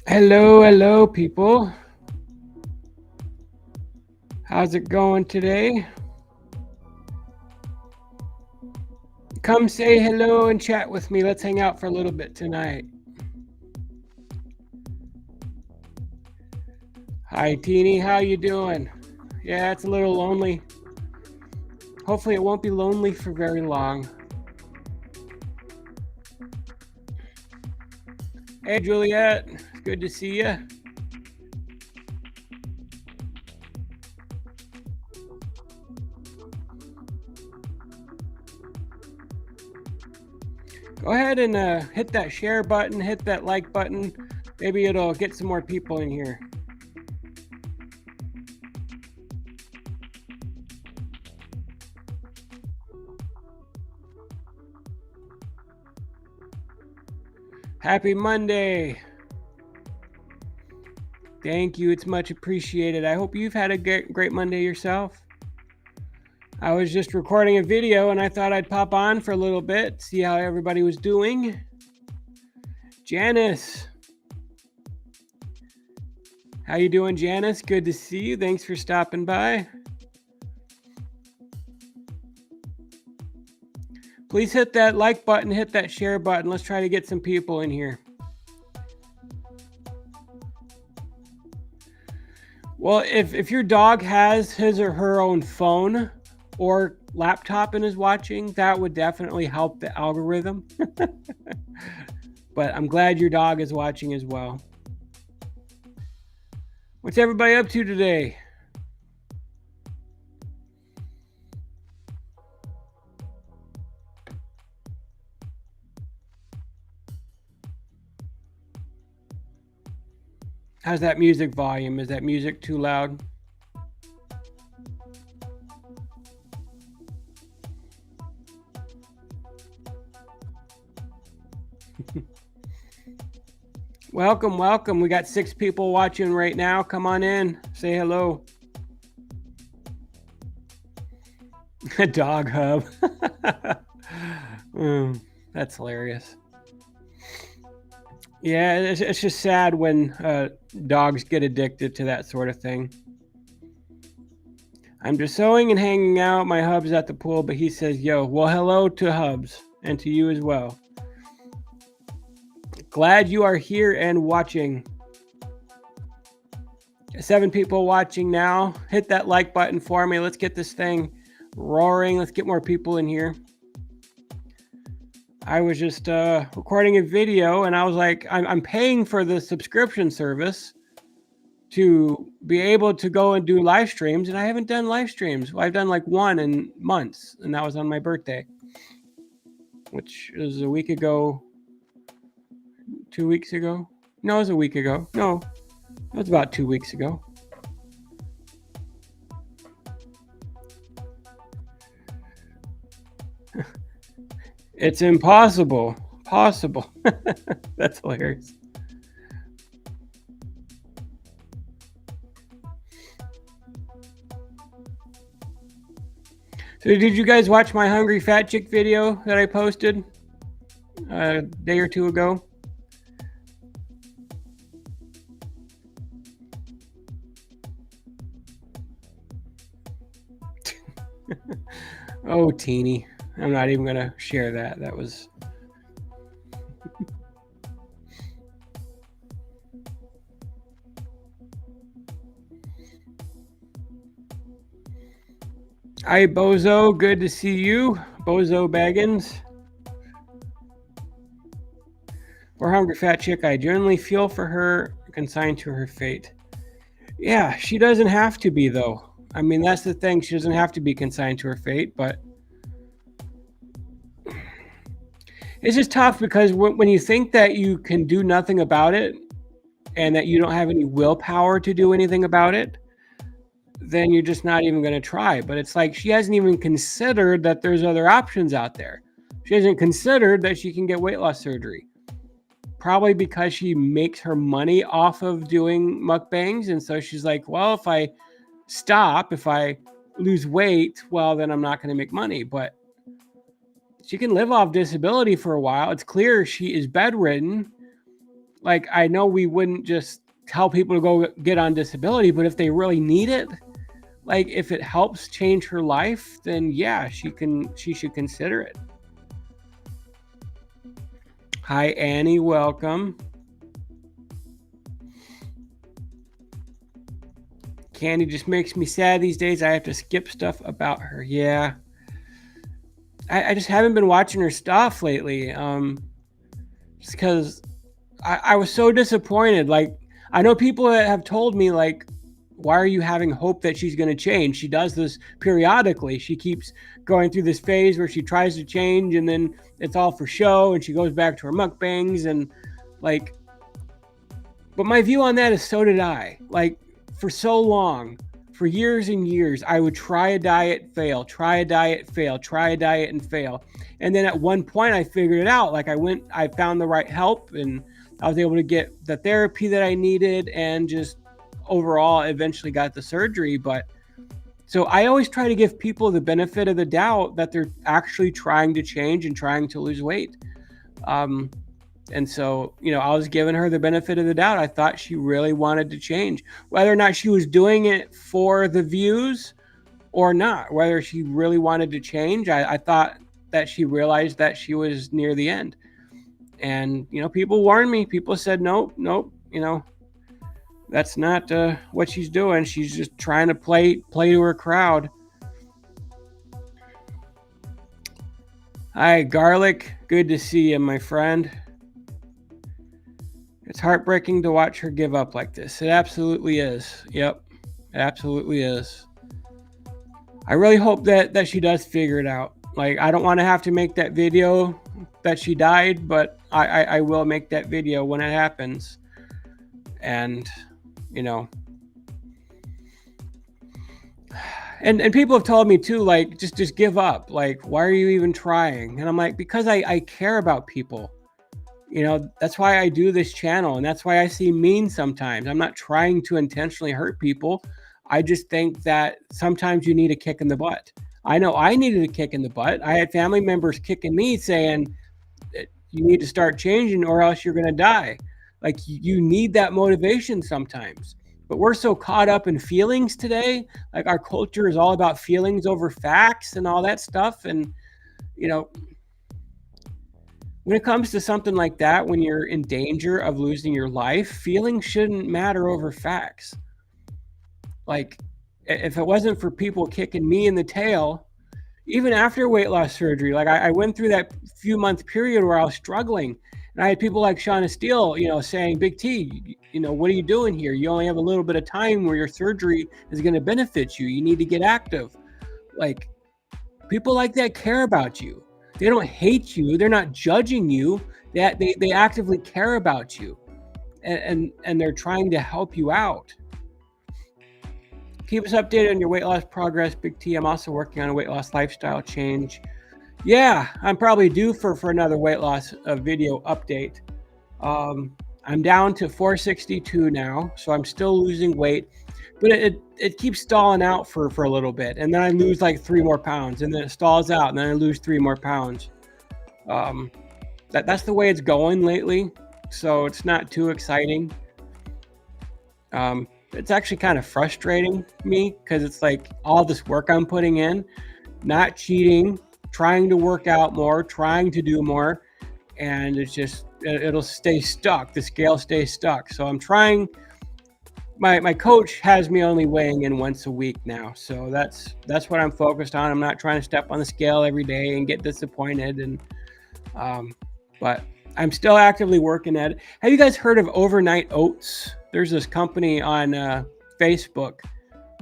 Hello, hello, people. How's it going today? Come say hello and chat with me. Let's hang out for a little bit tonight. Hi, Teeny. How you doing? Yeah, it's a little lonely. Hopefully, it won't be lonely for very long. Hey, Juliet. It's good to see you. Go ahead and hit that share button, hit that like button. Maybe it'll get some more people in here. Happy Monday. Thank you. It's much appreciated. I hope you've had a great Monday yourself. I was just recording a video and I thought I'd pop on for a little bit, see how everybody was doing. Janice. How you doing, Janice? Good to see you. Thanks for stopping by. Please hit that like button, hit that share button. Let's try to get some people in here. Well, if your dog has his or her own phone or laptop and is watching, that would definitely help the algorithm. But I'm glad your dog is watching as well. What's everybody up to today? How's that music volume? Is that music too loud? Welcome, welcome. We got 6 people watching right now. Come on in. Say hello. Dog hub. That's hilarious. Yeah, it's just sad when dogs get addicted to that sort of thing. I'm just sewing and hanging out. My hub's at the pool, but he says, yo, well, hello to Hubs and to you as well. Glad you are here and watching. 7 people watching now. Hit that like button for me. Let's get this thing roaring. Let's get more people in here. I was just recording a video and I was like, I'm paying for the subscription service to be able to go and do live streams, and I haven't done live streams. Well, I've done like one in months, and that was on my birthday, which was a week ago, 2 weeks ago. No, it was a week ago. No, it was about 2 weeks ago. It's impossible. Possible. That's hilarious. So did you guys watch my Hungry Fat Chick video that I posted a day or 2 ago? Oh, teeny. I'm not even going to share that. That was... Hi, Bozo. Good to see you. Bozo Baggins. For Hungry Fat Chick, I genuinely feel for her, consigned to her fate. Yeah, she doesn't have to be, though. I mean, that's the thing. She doesn't have to be consigned to her fate, but it's just tough because when you think that you can do nothing about it and that you don't have any willpower to do anything about it, then you're just not even going to try. But it's like she hasn't even considered that there's other options out there. She hasn't considered that she can get weight loss surgery. Probably because she makes her money off of doing mukbangs. And so she's like, well, if I stop, if I lose weight, well, then I'm not going to make money. But she can live off disability for a while. It's clear she is bedridden. like, I know we wouldn't just tell people to go get on disability, but if they really need it, like if it helps change her life, then yeah, she should consider it. Hi, Annie, welcome. Candy just makes me sad these days. I have to skip stuff about her. Yeah. I just haven't been watching her stuff lately. Just because I was so disappointed. Like, I know people that have told me, like, why are you having hope that she's going to change? She does this periodically. She keeps going through this phase where she tries to change and then it's all for show and she goes back to her mukbangs and like, but my view on that is so did I. Like, for so long, for years and years, I would try a diet, fail, try a diet, fail, try a diet and fail. And then at one point I figured it out. Like I found the right help and I was able to get the therapy that I needed and just overall eventually got the surgery. But so I always try to give people the benefit of the doubt that they're actually trying to change and trying to lose weight. And so, I was giving her the benefit of the doubt. I thought she really wanted to change. Whether or not she was doing it for the views or not, whether she really wanted to change, I thought that she realized that she was near the end. And, people warned me. People said, nope, that's not what she's doing. She's just trying to play to her crowd. Hi, Garlic. Good to see you, my friend. It's heartbreaking to watch her give up like this. It absolutely is. Yep, it absolutely is. I really hope that she does figure it out. Like, I don't want to have to make that video that she died, but I will make that video when it happens. And, and people have told me too, like, just give up. Like, why are you even trying? And I'm like, because I care about people. That's why I do this channel, and that's why I seem mean sometimes. I'm not trying to intentionally hurt people. I just think that sometimes you need a kick in the butt. I know I needed a kick in the butt. I had family members kicking me saying, you need to start changing or else you're going to die. Like, you need that motivation sometimes. But we're so caught up in feelings today. Like, our culture is all about feelings over facts and all that stuff. And, when it comes to something like that, when you're in danger of losing your life, feelings shouldn't matter over facts. Like, if it wasn't for people kicking me in the tail, even after weight loss surgery, like I went through that few month period where I was struggling. And I had people like Shauna Steele, saying, Big T, what are you doing here? You only have a little bit of time where your surgery is going to benefit you. You need to get active. Like, people like that care about you. They don't hate you. They're not judging you. They actively care about you, and they're trying to help you out. Keep us updated on your weight loss progress, Big T. I'm also working on a weight loss lifestyle change. Yeah, I'm probably due for another weight loss video update. I'm down to 462 now, so I'm still losing weight. But it keeps stalling out for a little bit. And then I lose like 3 more pounds. And then it stalls out. And then I lose 3 more pounds. That's the way it's going lately. So it's not too exciting. It's actually kind of frustrating me because it's like all this work I'm putting in, not cheating, trying to work out more, trying to do more. And it's just, it'll stay stuck. The scale stays stuck. So I'm trying. My coach has me only weighing in once a week now, so that's what I'm focused on. I'm not trying to step on the scale every day and get disappointed, and but I'm still actively working at it. Have you guys heard of Overnight Oats? There's this company on Facebook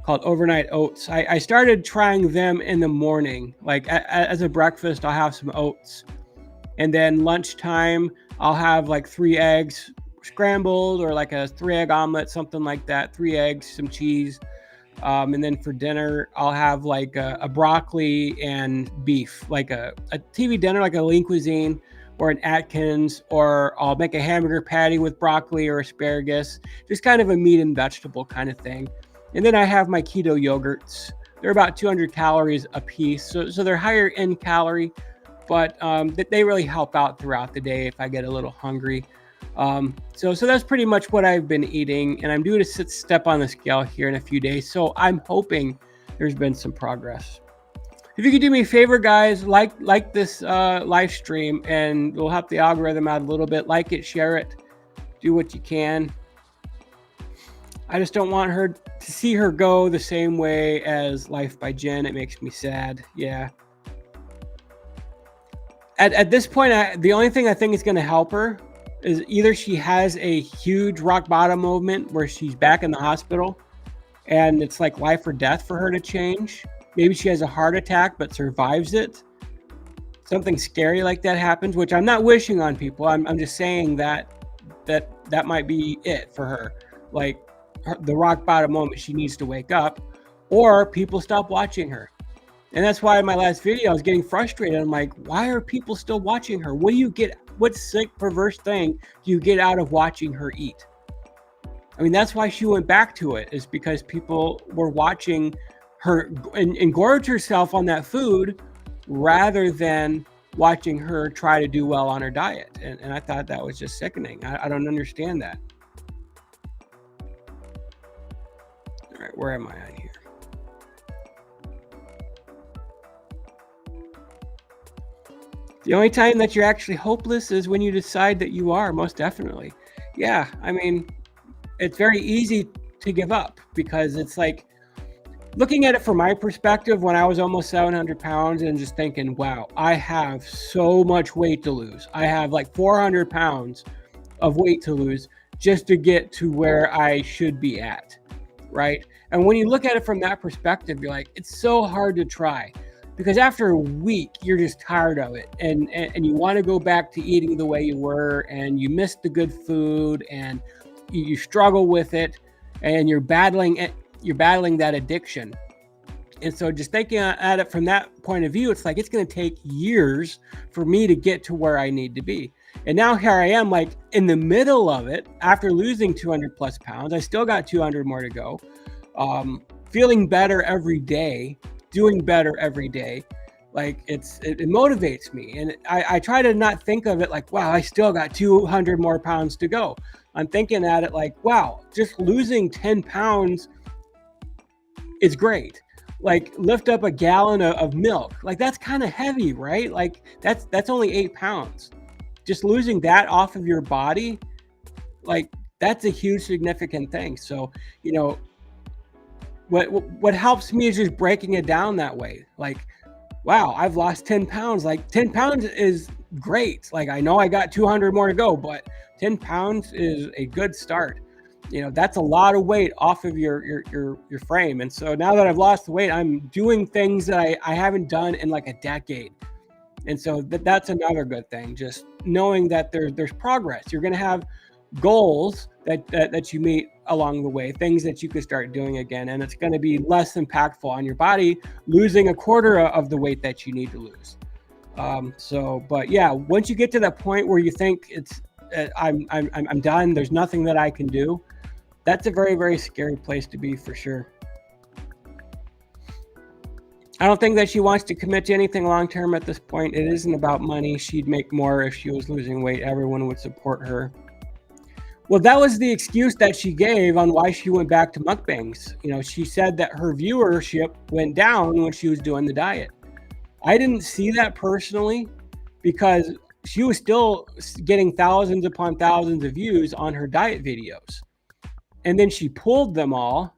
called Overnight Oats. I started trying them in the morning, like as a breakfast. I'll have some oats, and then lunchtime I'll have like 3 eggs. Scrambled or like a 3-egg omelet, something like that. 3 eggs, some cheese, and then for dinner I'll have like a broccoli and beef, like a TV dinner, like a lean cuisine or an Atkins, or I'll make a hamburger patty with broccoli or asparagus, just kind of a meat and vegetable kind of thing. And then I have my keto yogurts. They're about 200 calories a piece, so they're higher in calorie, but they really help out throughout the day if I get a little hungry. So that's pretty much what I've been eating, and I'm due to step on the scale here in a few days. So I'm hoping there's been some progress. If you could do me a favor, guys, like this live stream, and we'll help the algorithm out a little bit. Like it, share it, do what you can. I just don't want her to see her go the same way as Life by Jen. It makes me sad. Yeah. At this point, the only thing I think is going to help her is either she has a huge rock bottom moment where she's back in the hospital and it's like life or death for her to change. Maybe she has a heart attack but survives it. Something scary like that happens, which I'm not wishing on people. I'm just saying that might be it for her. Like the rock bottom moment, she needs to wake up, or people stop watching her. And that's why in my last video I was getting frustrated. I'm like, why are people still watching her? What sick, perverse thing do you get out of watching her eat? I mean, that's why she went back to it, is because people were watching her engorge herself on that food rather than watching her try to do well on her diet. And I thought that was just sickening. I don't understand that. All right, where am I at here? The only time that you're actually hopeless is when you decide that you are, most definitely. Yeah, I mean, it's very easy to give up because it's like, looking at it from my perspective, when I was almost 700 pounds and just thinking, wow, I have so much weight to lose. I have like 400 pounds of weight to lose just to get to where I should be at, right? And when you look at it from that perspective, you're like, it's so hard to try. Because after a week, you're just tired of it, and you want to go back to eating the way you were, and you miss the good food, and you struggle with it, and you're battling that addiction. And so just thinking at it from that point of view, it's like it's going to take years for me to get to where I need to be. And now here I am, like in the middle of it, after losing 200 plus pounds. I still got 200 more to go. Feeling better every day. Doing better every day. Like it motivates me. And I try to not think of it like, wow, I still got 200 more pounds to go. I'm thinking at it like, wow, just losing 10 pounds is great. Like lift up a gallon of milk. Like that's kind of heavy, right? Like that's only 8 pounds. Just losing that off of your body, like that's a huge significant thing. So, you know, what helps me is just breaking it down that way. Like, wow, I've lost 10 pounds. Like 10 pounds is great. Like I know I got 200 more to go, but 10 pounds is a good start. You know, that's a lot of weight off of your frame. And so now that I've lost the weight, I'm doing things that I haven't done in like a decade. And so that's another good thing. Just knowing that there's progress. You're going to have goals that you meet along the way, things that you could start doing again, and it's going to be less impactful on your body, losing a quarter of the weight that you need to lose. But yeah, once you get to that point where you think it's I'm done, there's nothing that I can do, that's a very, very scary place to be for sure. I don't think that she wants to commit to anything long term at this point. It isn't about money. She'd make more if she was losing weight. Everyone would support her. Well, that was the excuse that she gave on why she went back to mukbangs. You know, she said that her viewership went down when she was doing the diet. I didn't see that personally because she was still getting thousands upon thousands of views on her diet videos. And then she pulled them all.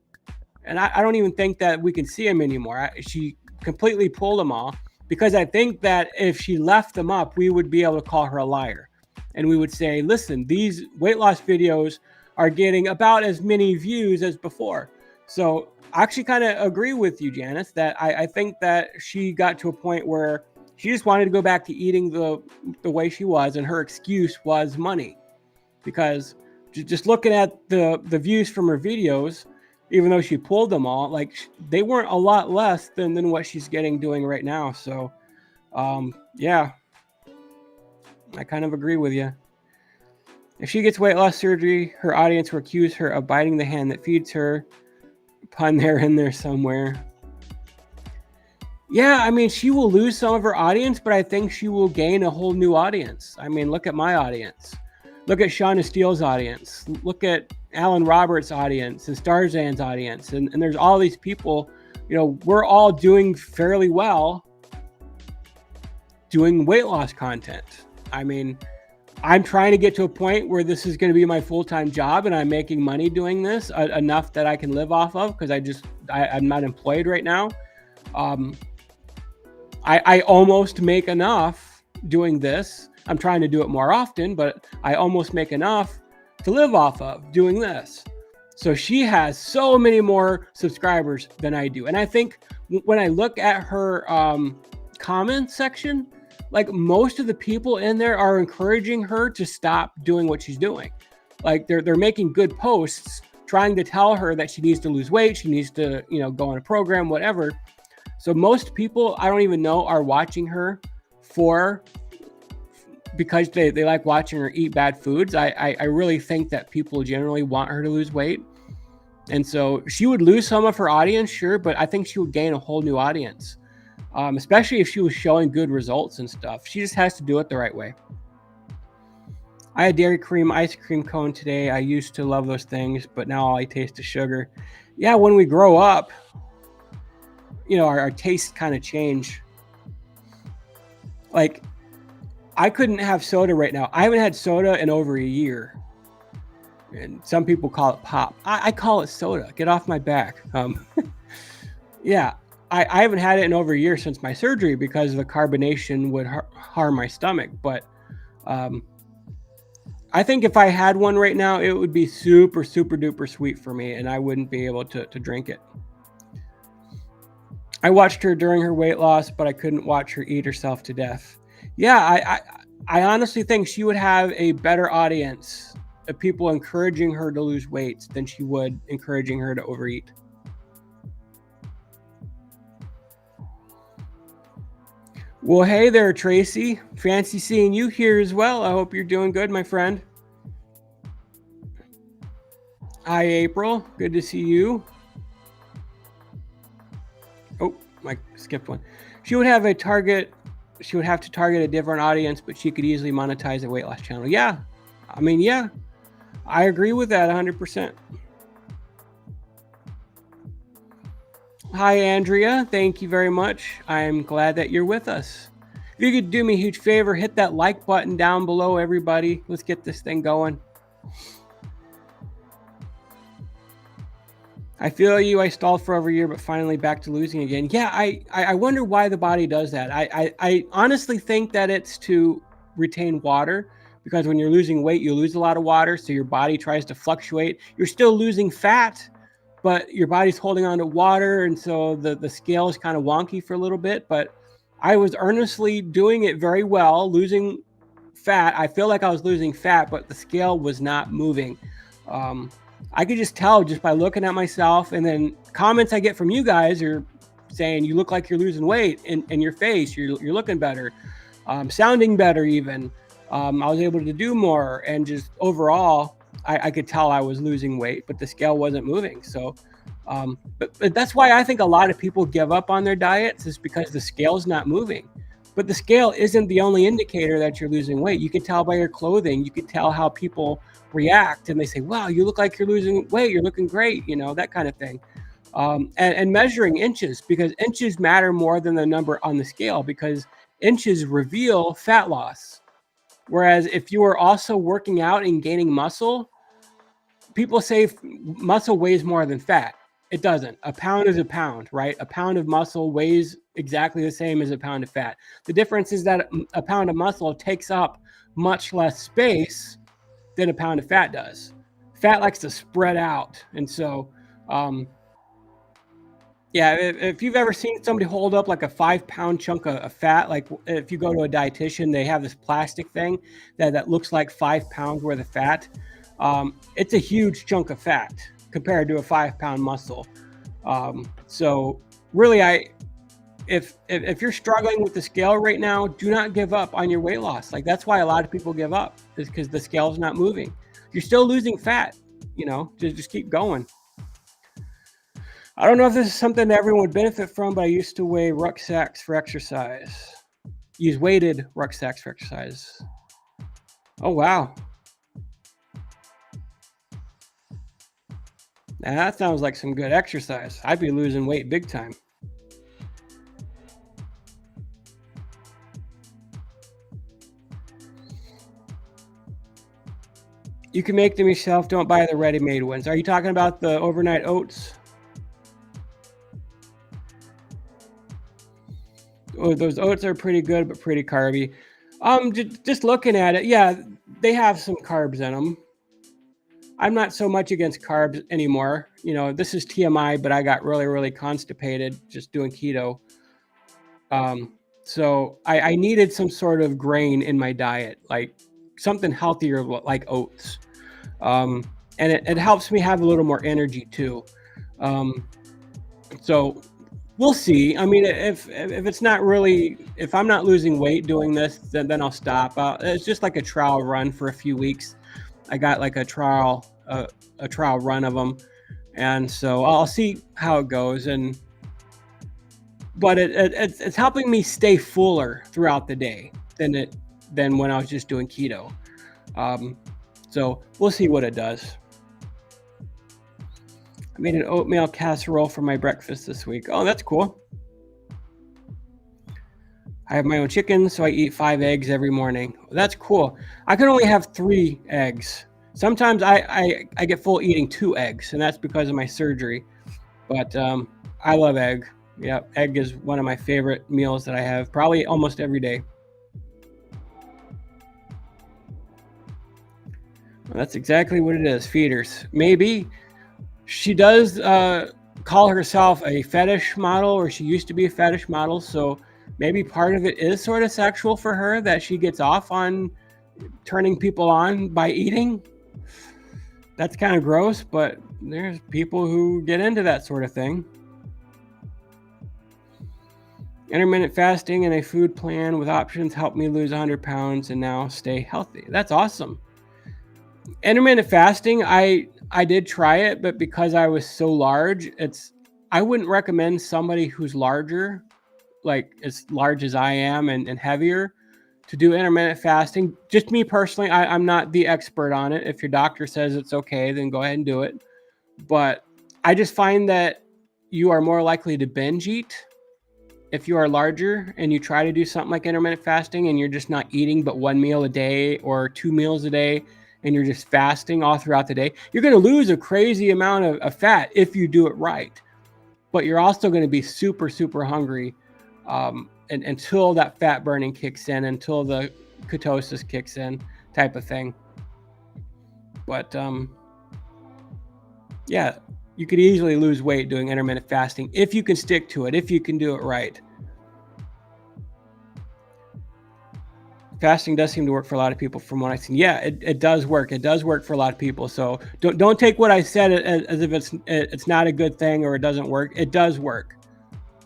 And I don't even think that we can see them anymore. She completely pulled them all because I think that if she left them up, we would be able to call her a liar. And we would say, listen, these weight loss videos are getting about as many views as before. So I actually kind of agree with you, Janice, that I think that she got to a point where she just wanted to go back to eating the way she was. And her excuse was money. Because just looking at the views from her videos, even though she pulled them all, like they weren't a lot less than what she's doing right now. So, yeah. I kind of agree with you. If she gets weight loss surgery, her audience will accuse her of biting the hand that feeds her. Pun there in there somewhere. Yeah, I mean, she will lose some of her audience, but I think she will gain a whole new audience. I mean, look at my audience. Look at Shauna Steele's audience. Look at Alan Roberts' audience and Starzan's audience. And there's all these people, we're all doing fairly well doing weight loss content. I mean, I'm trying to get to a point where this is going to be my full-time job and I'm making money doing this enough that I can live off of, because I'm not employed right now. I almost make enough doing this. I'm trying to do it more often, but I almost make enough to live off of doing this. So she has so many more subscribers than I do. And I think when I look at her comment section, like most of the people in there are encouraging her to stop doing what she's doing. Like they're making good posts trying to tell her that she needs to lose weight, she needs to, go on a program, whatever. So most people, I don't even know, are watching her because they like watching her eat bad foods. I really think that people generally want her to lose weight. And so she would lose some of her audience, sure, but I think she would gain a whole new audience. Especially if she was showing good results and stuff. She just has to do it the right way. I had dairy cream ice cream cone today. I used to love those things, but now all I taste is sugar. Yeah, when we grow up, our tastes kind of change. Like, I couldn't have soda right now. I haven't had soda in over a year. And some people call it pop. I call it soda. Get off my back. Yeah. I haven't had it in over a year since my surgery because the carbonation would harm my stomach. But I think if I had one right now, it would be super, super duper sweet for me, and I wouldn't be able to drink it. I watched her during her weight loss, but I couldn't watch her eat herself to death. Yeah, I honestly think she would have a better audience of people encouraging her to lose weight than she would encouraging her to overeat. Well, hey there, Tracy. Fancy seeing you here as well. I hope you're doing good, my friend. Hi, April. Good to see you. Oh, I skipped one. She would have to target a different audience, but she could easily monetize a weight loss channel. Yeah. I mean, yeah. I agree with that 100%. Hi, Andrea. Thank you very much. I'm glad that you're with us. If you could do me a huge favor, hit that like button down below, everybody. Let's get this thing going. I feel you. I stalled for over a year, but finally back to losing again. Yeah, I wonder why the body does that. I honestly think that it's to retain water, because when you're losing weight, you lose a lot of water, so your body tries to fluctuate. You're still losing fat, but your body's holding on to water, and so the scale is kind of wonky for a little bit. But I was earnestly doing it very well, losing fat. I feel like I was losing fat, but the scale was not moving. I could just tell just by looking at myself, and then comments I get from you guys are saying you look like you're losing weight in your face. You're looking better, sounding better even. I was able to do more, and just overall, I could tell I was losing weight, but the scale wasn't moving. So, but that's why I think a lot of people give up on their diets, is because the scale's not moving. But the scale isn't the only indicator that you're losing weight. You can tell by your clothing. You can tell how people react, and they say, wow, you look like you're losing weight. You're looking great, that kind of thing. And measuring inches, because inches matter more than the number on the scale, because inches reveal fat loss. Whereas if you are also working out and gaining muscle, people say muscle weighs more than fat. It doesn't. A pound is a pound, right? A pound of muscle weighs exactly the same as a pound of fat. The difference is that a pound of muscle takes up much less space than a pound of fat does. Fat likes to spread out. And so, yeah, if you've ever seen somebody hold up like a 5-pound chunk of fat, like if you go to a dietitian, they have this plastic thing that looks like 5 pounds worth of fat. It's a huge chunk of fat compared to a 5-pound muscle. So really, if you're struggling with the scale right now, do not give up on your weight loss. Like, that's why a lot of people give up, is because the scale's not moving. You're still losing fat, just keep going. I don't know if this is something that everyone would benefit from, but I used to weigh rucksacks for exercise. Use weighted rucksacks for exercise. Oh, wow. Now, that sounds like some good exercise. I'd be losing weight big time. You can make them yourself. Don't buy the ready-made ones. Are you talking about the overnight oats? Oh, those oats are pretty good, but pretty carby. Just looking at it, yeah, they have some carbs in them. I'm not so much against carbs anymore. This is TMI, but I got really, really constipated just doing keto. So I needed some sort of grain in my diet, like something healthier, like oats. Um, and it helps me have a little more energy too. Um, so we'll see. I mean, if it's not really, if I'm not losing weight doing this, then I'll stop. It's just like a trial run for a few weeks. I got like a trial run of them, and so I'll see how it goes. But it's helping me stay fuller throughout the day than when I was just doing keto. So we'll see what it does. I made an oatmeal casserole for my breakfast this week. Oh, that's cool. I have my own chicken, so I eat 5 eggs every morning. That's cool. I can only have 3 eggs. Sometimes I get full eating 2 eggs, and that's because of my surgery. But I love egg. Yeah, egg is one of my favorite meals that I have probably almost every day. Well, that's exactly what it is, feeders. Maybe she does call herself a fetish model, or she used to be a fetish model, so maybe part of it is sort of sexual for her, that she gets off on turning people on by eating. That's kind of gross, but there's people who get into that sort of thing. Intermittent fasting and a food plan with options helped me lose 100 pounds and now stay healthy. That's awesome. Intermittent fasting, I did try it, but because I was so large, I wouldn't recommend somebody who's larger, like as large as I am and heavier, to do intermittent fasting. Just me personally, I'm not the expert on it. If your doctor says it's okay, then go ahead and do it. But I just find that you are more likely to binge eat if you are larger and you try to do something like intermittent fasting and you're just not eating but 1 meal a day or 2 meals a day, and you're just fasting all throughout the day, you're going to lose a crazy amount of fat if you do it right. But you're also going to be super, super hungry and until that fat burning kicks in, until the ketosis kicks in, type of thing. But yeah, you could easily lose weight doing intermittent fasting if you can stick to it, if you can do it right. Fasting does seem to work for a lot of people from what I've seen. Yeah, it does work. It does work for a lot of people. So don't take what I said as if it's not a good thing or it doesn't work. It does work.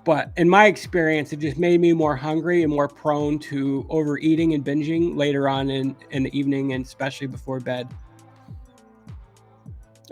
But in my experience, it just made me more hungry and more prone to overeating and binging later on in the evening, and especially before bed.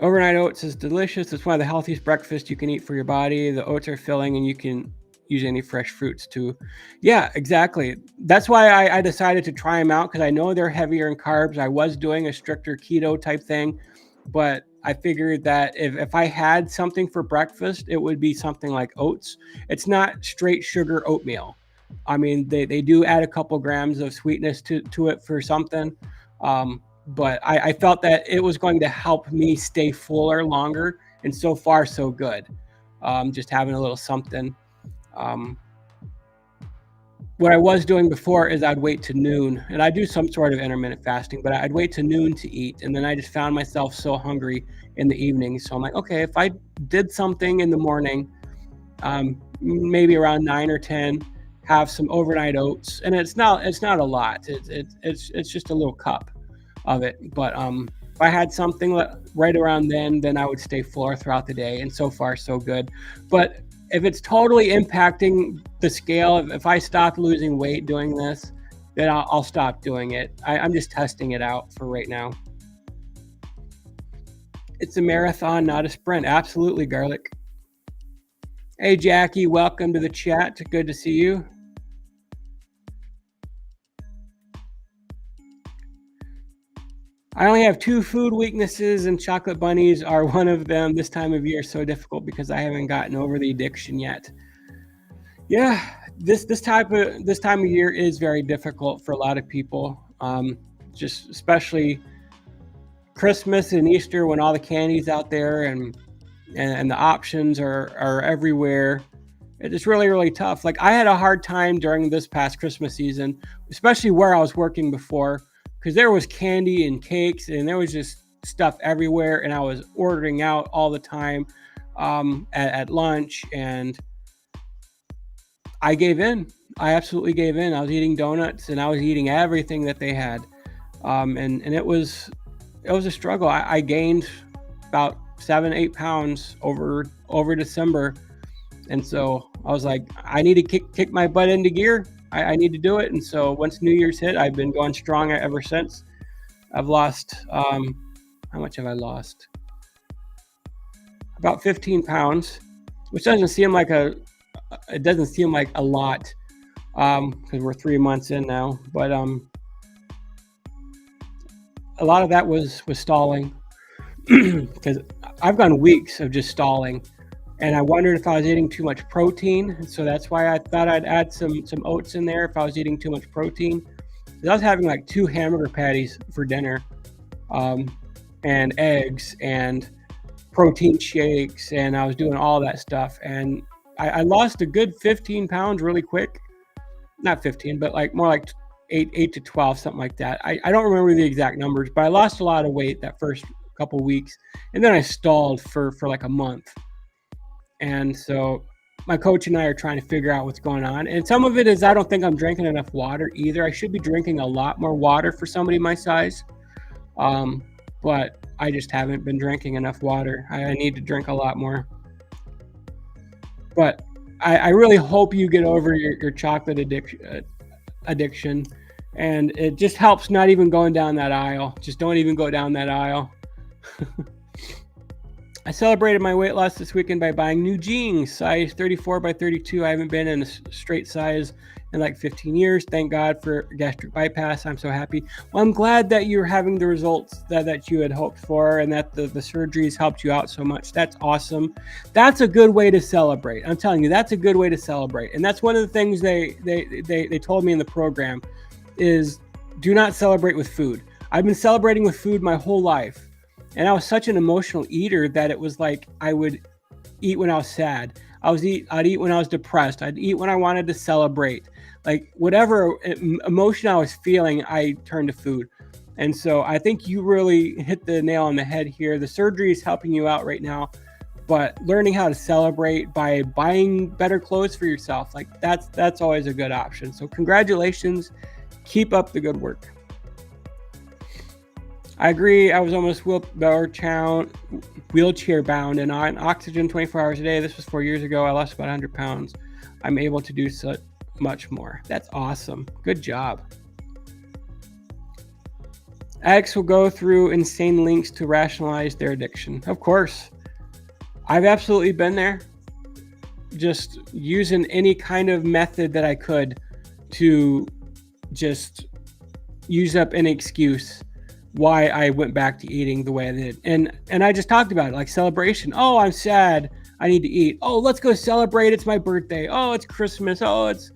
Overnight oats is delicious. It's one of the healthiest breakfasts you can eat for your body. The oats are filling, and you can use any fresh fruits too. Yeah, exactly. That's why I decided to try them out, because I know they're heavier in carbs. I was doing a stricter keto type thing, but I figured that if I had something for breakfast, it would be something like oats. It's not straight sugar oatmeal. I mean, they do add a couple grams of sweetness to it for something. But I felt that it was going to help me stay fuller longer, and so far so good. Just having a little something. What I was doing before is I'd wait to noon, and I do some sort of intermittent fasting, but I'd wait to noon to eat, and then I just found myself so hungry in the evening. So I'm like, okay, if I did something in the morning, maybe around 9 or 10, have some overnight oats, and it's not a lot. It's just a little cup of it. But if I had something right around then I would stay fuller throughout the day, and so far so good. But if it's totally impacting the scale, if I stop losing weight doing this, then I'll stop doing it. I'm just testing it out for right now. It's a marathon, not a sprint. Absolutely, Garlic. Hey, Jackie, welcome to the chat. Good to see you. I only have two food weaknesses, and chocolate bunnies are one of them. This time of year is so difficult because I haven't gotten over the addiction yet. Yeah, this time of year is very difficult for a lot of people. Just especially Christmas and Easter when all the candy's out there and the options are everywhere. It's really, really tough. Like I had a hard time during this past Christmas season, especially where I was working before, because there was candy and cakes and there was just stuff everywhere, and I was ordering out all the time at lunch, and I gave in. I absolutely gave in. I was eating donuts and I was eating everything that they had, and it was a struggle. I gained about 7-8 pounds over December, and so I was like, I need to kick my butt into gear. I need to do it. And so once New Year's hit, I've been going strong ever since. I've lost how much have I lost? About 15 pounds, which doesn't seem like a lot because we're 3 months in now. But a lot of that was stalling because I've gone weeks of just stalling, and I wondered if I was eating too much protein. So that's why I thought I'd add some oats in there if I was eating too much protein. I was having like 2 hamburger patties for dinner, and eggs and protein shakes, and I was doing all that stuff, and I lost a good 15 pounds really quick. Not 15, but like more like 8 to 12, something like that. I don't remember the exact numbers, but I lost a lot of weight that first couple weeks, and then I stalled for like a month. And so my coach and I are trying to figure out what's going on. And some of it is I don't think I'm drinking enough water either. I should be drinking a lot more water for somebody my size. But I just haven't been drinking enough water. I need to drink a lot more. But I really hope you get over your chocolate addiction. And it just helps not even going down that aisle. Just don't even go down that aisle. I celebrated my weight loss this weekend by buying new jeans, size 34 by 32. I haven't been in a straight size in like 15 years. Thank God for gastric bypass. I'm so happy. Well, I'm glad that you're having the results that you had hoped for, and that the surgeries helped you out so much. That's awesome. That's a good way to celebrate. I'm telling you, that's a good way to celebrate. And that's one of the things they told me in the program is do not celebrate with food. I've been celebrating with food my whole life. And I was such an emotional eater that it was like I would eat when I was sad. I'd eat when I was depressed. I'd eat when I wanted to celebrate. Like whatever emotion I was feeling, I turned to food. And so I think you really hit the nail on the head here. The surgery is helping you out right now, but learning how to celebrate by buying better clothes for yourself, like that's always a good option. So congratulations. Keep up the good work. I agree. I was almost wheelchair bound and on oxygen 24 hours a day. This was 4 years ago. I lost about 100 pounds. I'm able to do so much more. That's awesome. Good job. Addicts will go through insane lengths to rationalize their addiction. Of course. I've absolutely been there. Just using any kind of method that I could to just use up an excuse why I went back to eating the way I did. And I just talked about it, like celebration. Oh, I'm sad. I need to eat. Oh, let's go celebrate. It's my birthday. Oh, it's Christmas. Oh, it's,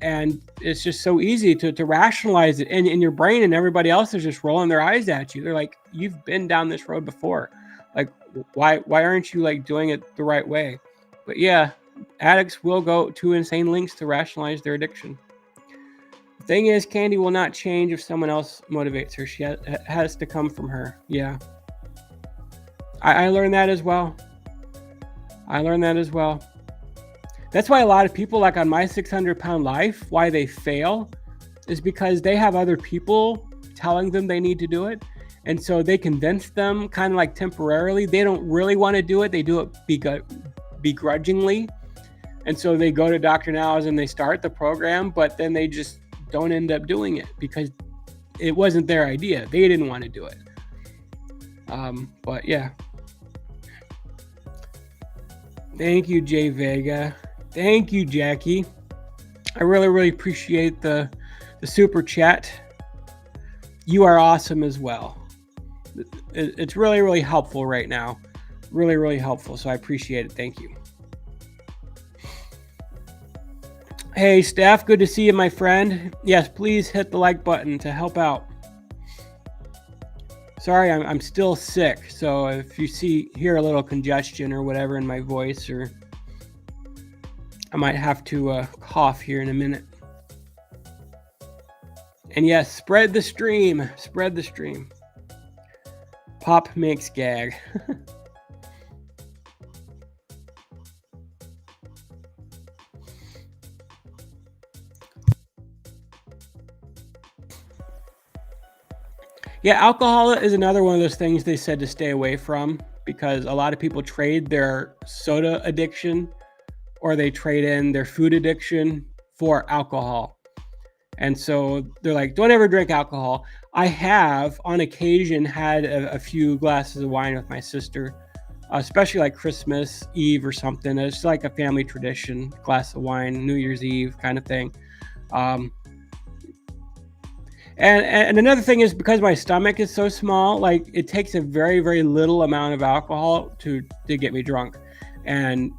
and it's just so easy to rationalize it. And in your brain and everybody else is just rolling their eyes at you. They're like, you've been down this road before. Like, why aren't you like doing it the right way? But yeah, addicts will go to insane lengths to rationalize their addiction. Thing is, candy will not change if someone else motivates her. She has to come from her. Yeah. I learned that as well. That's why a lot of people, like on my 600-pound life, why they fail is because they have other people telling them they need to do it. And so they convince them kind of like temporarily. They don't really want to do it. They do it begrudgingly. And so they go to Dr. Now's and they start the program, but then they just don't end up doing it because it wasn't their idea. They didn't want to do it. But yeah. Thank you, Jay Vega. Thank you, Jackie. I really, really appreciate the super chat. You are awesome as well. It's really, really helpful right now. Really, really helpful. So I appreciate it. Thank you. Hey, Steph, good to see you, my friend. Yes, please hit the like button to help out. Sorry, I'm still sick, so if you hear a little congestion or whatever in my voice, or I might have to cough here in a minute. And yes, spread the stream. Spread the stream. Pop makes gag. Yeah, alcohol is another one of those things they said to stay away from, because a lot of people trade their soda addiction or they trade in their food addiction for alcohol. And so they're like, don't ever drink alcohol. I have on occasion had a few glasses of wine with my sister, especially like Christmas Eve or something. It's like a family tradition, glass of wine, New Year's Eve kind of thing. And another thing is, because my stomach is so small, like it takes a very, very little amount of alcohol to get me drunk. And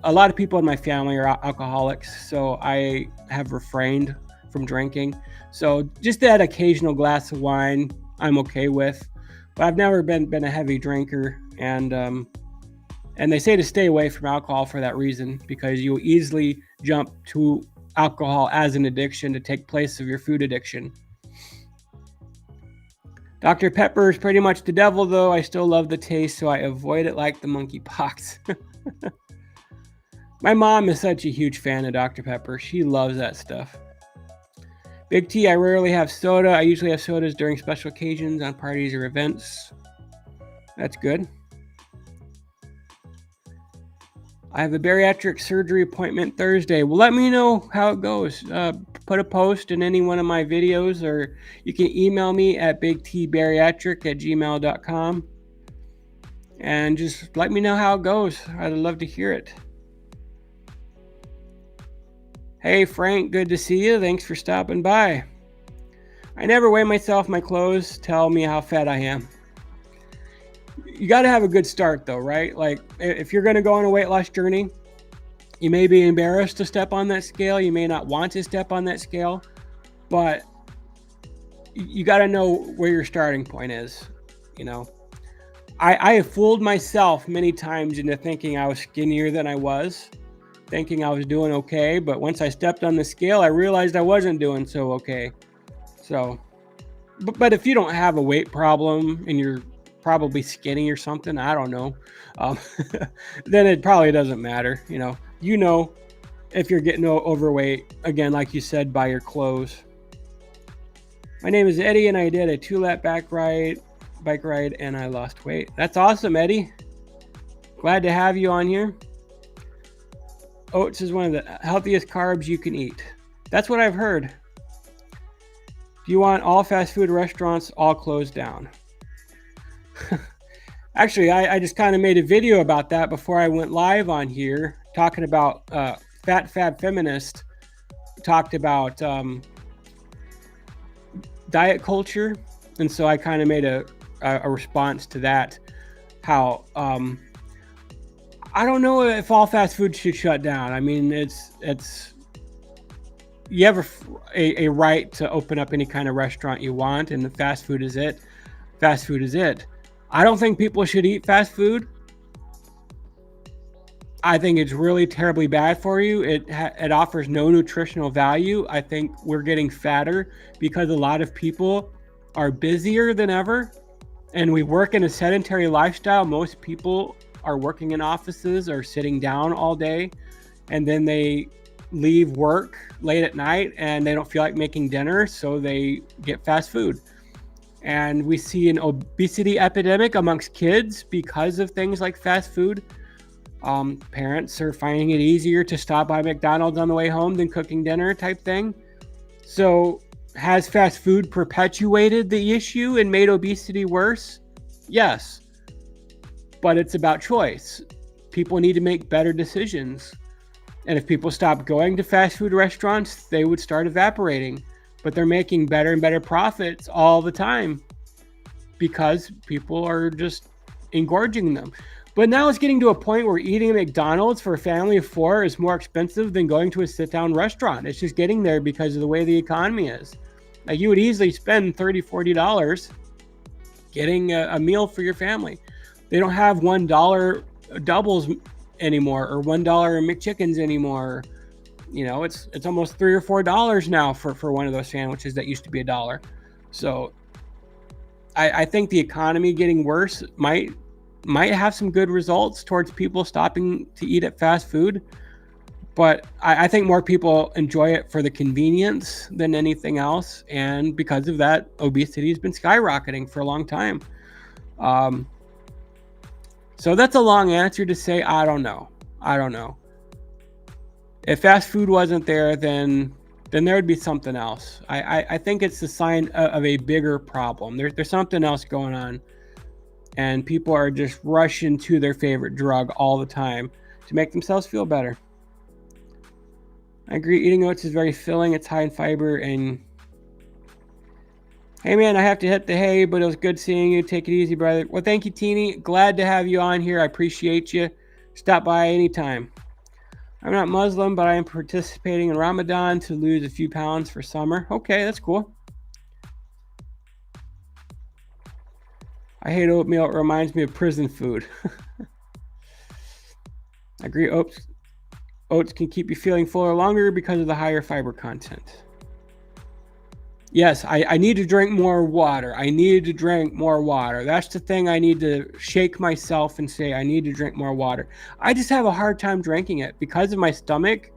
a lot of people in my family are alcoholics, so I have refrained from drinking. So just that occasional glass of wine, I'm okay with. But I've never been a heavy drinker, and they say to stay away from alcohol for that reason, because you'll easily jump to alcohol as an addiction to take place of your food addiction. Dr. Pepper is pretty much the devil, though. I still love the taste, so I avoid it like the monkeypox. My mom is such a huge fan of Dr. Pepper. She loves that stuff. Big T, I rarely have soda. I usually have sodas during special occasions, on parties or events. That's good. I have a bariatric surgery appointment Thursday. Well, let me know how it goes. Put a post in any one of my videos, or you can email me at bigtbariatric@gmail.com and just let me know how it goes. I'd love to hear it. Hey, Frank, good to see you. Thanks for stopping by. I never weigh myself. My clothes tell me how fat I am. You got to have a good start, though, right? Like, if you're going to go on a weight loss journey, you may be embarrassed to step on that scale. You may not want to step on that scale, but you got to know where your starting point is. You know, I have fooled myself many times into thinking I was skinnier than I was, thinking I was doing okay. But once I stepped on the scale, I realized I wasn't doing so okay. So, but if you don't have a weight problem and you're probably skinny or something, I don't know, then it probably doesn't matter. You know if you're getting overweight, again, like you said, by your clothes. My name is Eddie, and I did a 2-lap bike ride and I lost weight. That's awesome, Eddie. Glad to have you on here. Oats is one of the healthiest carbs you can eat. That's what I've heard. Do you want all fast food restaurants all closed down? Actually, I just kind of made a video about that before I went live on here, talking about Fat Fab Feminist talked about diet culture, and so I kind of made a response to that. How I don't know if all fast food should shut down. I mean, it's you have a right to open up any kind of restaurant you want, and the fast food is it. Fast food is it. I don't think people should eat fast food. I think it's really terribly bad for you. It offers no nutritional value. I think we're getting fatter because a lot of people are busier than ever, and we work in a sedentary lifestyle. Most people are working in offices or sitting down all day, and then they leave work late at night and they don't feel like making dinner, so they get fast food. And we see an obesity epidemic amongst kids because of things like fast food. Parents are finding it easier to stop by McDonald's on the way home than cooking dinner type thing. So has fast food perpetuated the issue and made obesity worse? Yes. But it's about choice. People need to make better decisions. And if people stopped going to fast food restaurants, they would start evaporating. but they're making better and better profits all the time because people are just engorging them. But now it's getting to a point where eating at McDonald's for a family of 4 is more expensive than going to a sit-down restaurant. It's just getting there because of the way the economy is. Like, you would easily spend $30, $40 getting a meal for your family. They don't have $1 doubles anymore, or $1 McChickens anymore. You know, it's almost $3 or $4 now for one of those sandwiches that used to be $1. So I think the economy getting worse might have some good results towards people stopping to eat at fast food. But I think more people enjoy it for the convenience than anything else. And because of that, obesity has been skyrocketing for a long time. So that's a long answer to say, I don't know. If fast food wasn't there, then there would be something else. I think it's a sign of a bigger problem. There's something else going on. And people are just rushing to their favorite drug all the time to make themselves feel better. I agree. Eating oats is very filling. It's high in fiber. And hey, man, I have to hit the hay, but it was good seeing you. Take it easy, brother. Well, thank you, Teeny. Glad to have you on here. I appreciate you. Stop by anytime. I'm not Muslim, but I am participating in Ramadan to lose a few pounds for summer. Okay, that's cool. I hate oatmeal. It reminds me of prison food. I agree. Oats can keep you feeling fuller longer because of the higher fiber content. Yes, I need to drink more water. That's the thing. I need to shake myself and say, I need to drink more water. I just have a hard time drinking it because of my stomach.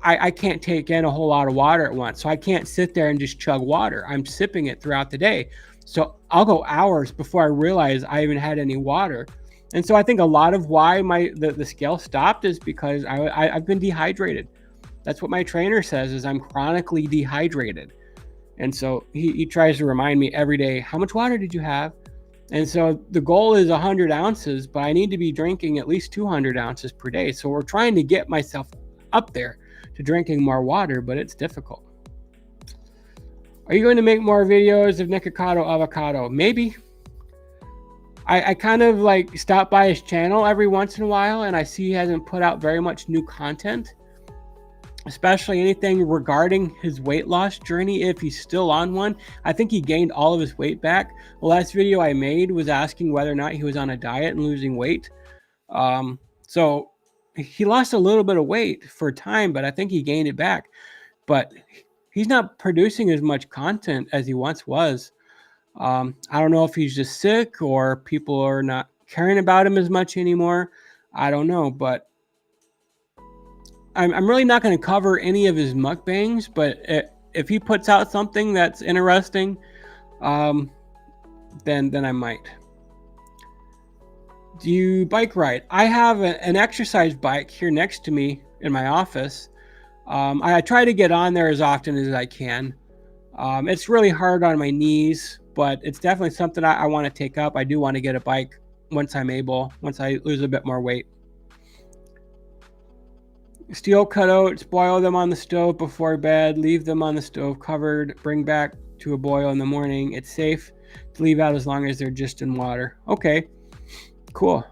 I can't take in a whole lot of water at once. So I can't sit there and just chug water. I'm sipping it throughout the day. So I'll go hours before I realize I even had any water. And so I think a lot of why the scale stopped is because I've been dehydrated. That's what my trainer says, is I'm chronically dehydrated. And so he tries to remind me every day, how much water did you have? And so the goal is 100 ounces, but I need to be drinking at least 200 ounces per day. So we're trying to get myself up there to drinking more water, but it's difficult. Are you going to make more videos of Nikocado Avocado? Maybe. I kind of like stop by his channel every once in a while, and I see he hasn't put out very much new content, especially anything regarding his weight loss journey, if he's still on one. I think he gained all of his weight back. The last video I made was asking whether or not he was on a diet and losing weight. So he lost a little bit of weight for a time, but I think he gained it back. But he's not producing as much content as he once was. I don't know if he's just sick or people are not caring about him as much anymore. I don't know, but I'm really not going to cover any of his mukbangs, but if he puts out something that's interesting, then I might. Do you bike ride? I have an exercise bike here next to me in my office. I try to get on there as often as I can. It's really hard on my knees, but it's definitely something I want to take up. I do want to get a bike once I'm able, once I lose a bit more weight. Steel cutouts, boil them on the stove before bed, leave them on the stove covered, bring back to a boil in the morning. It's safe to leave out as long as they're just in water. Okay, cool.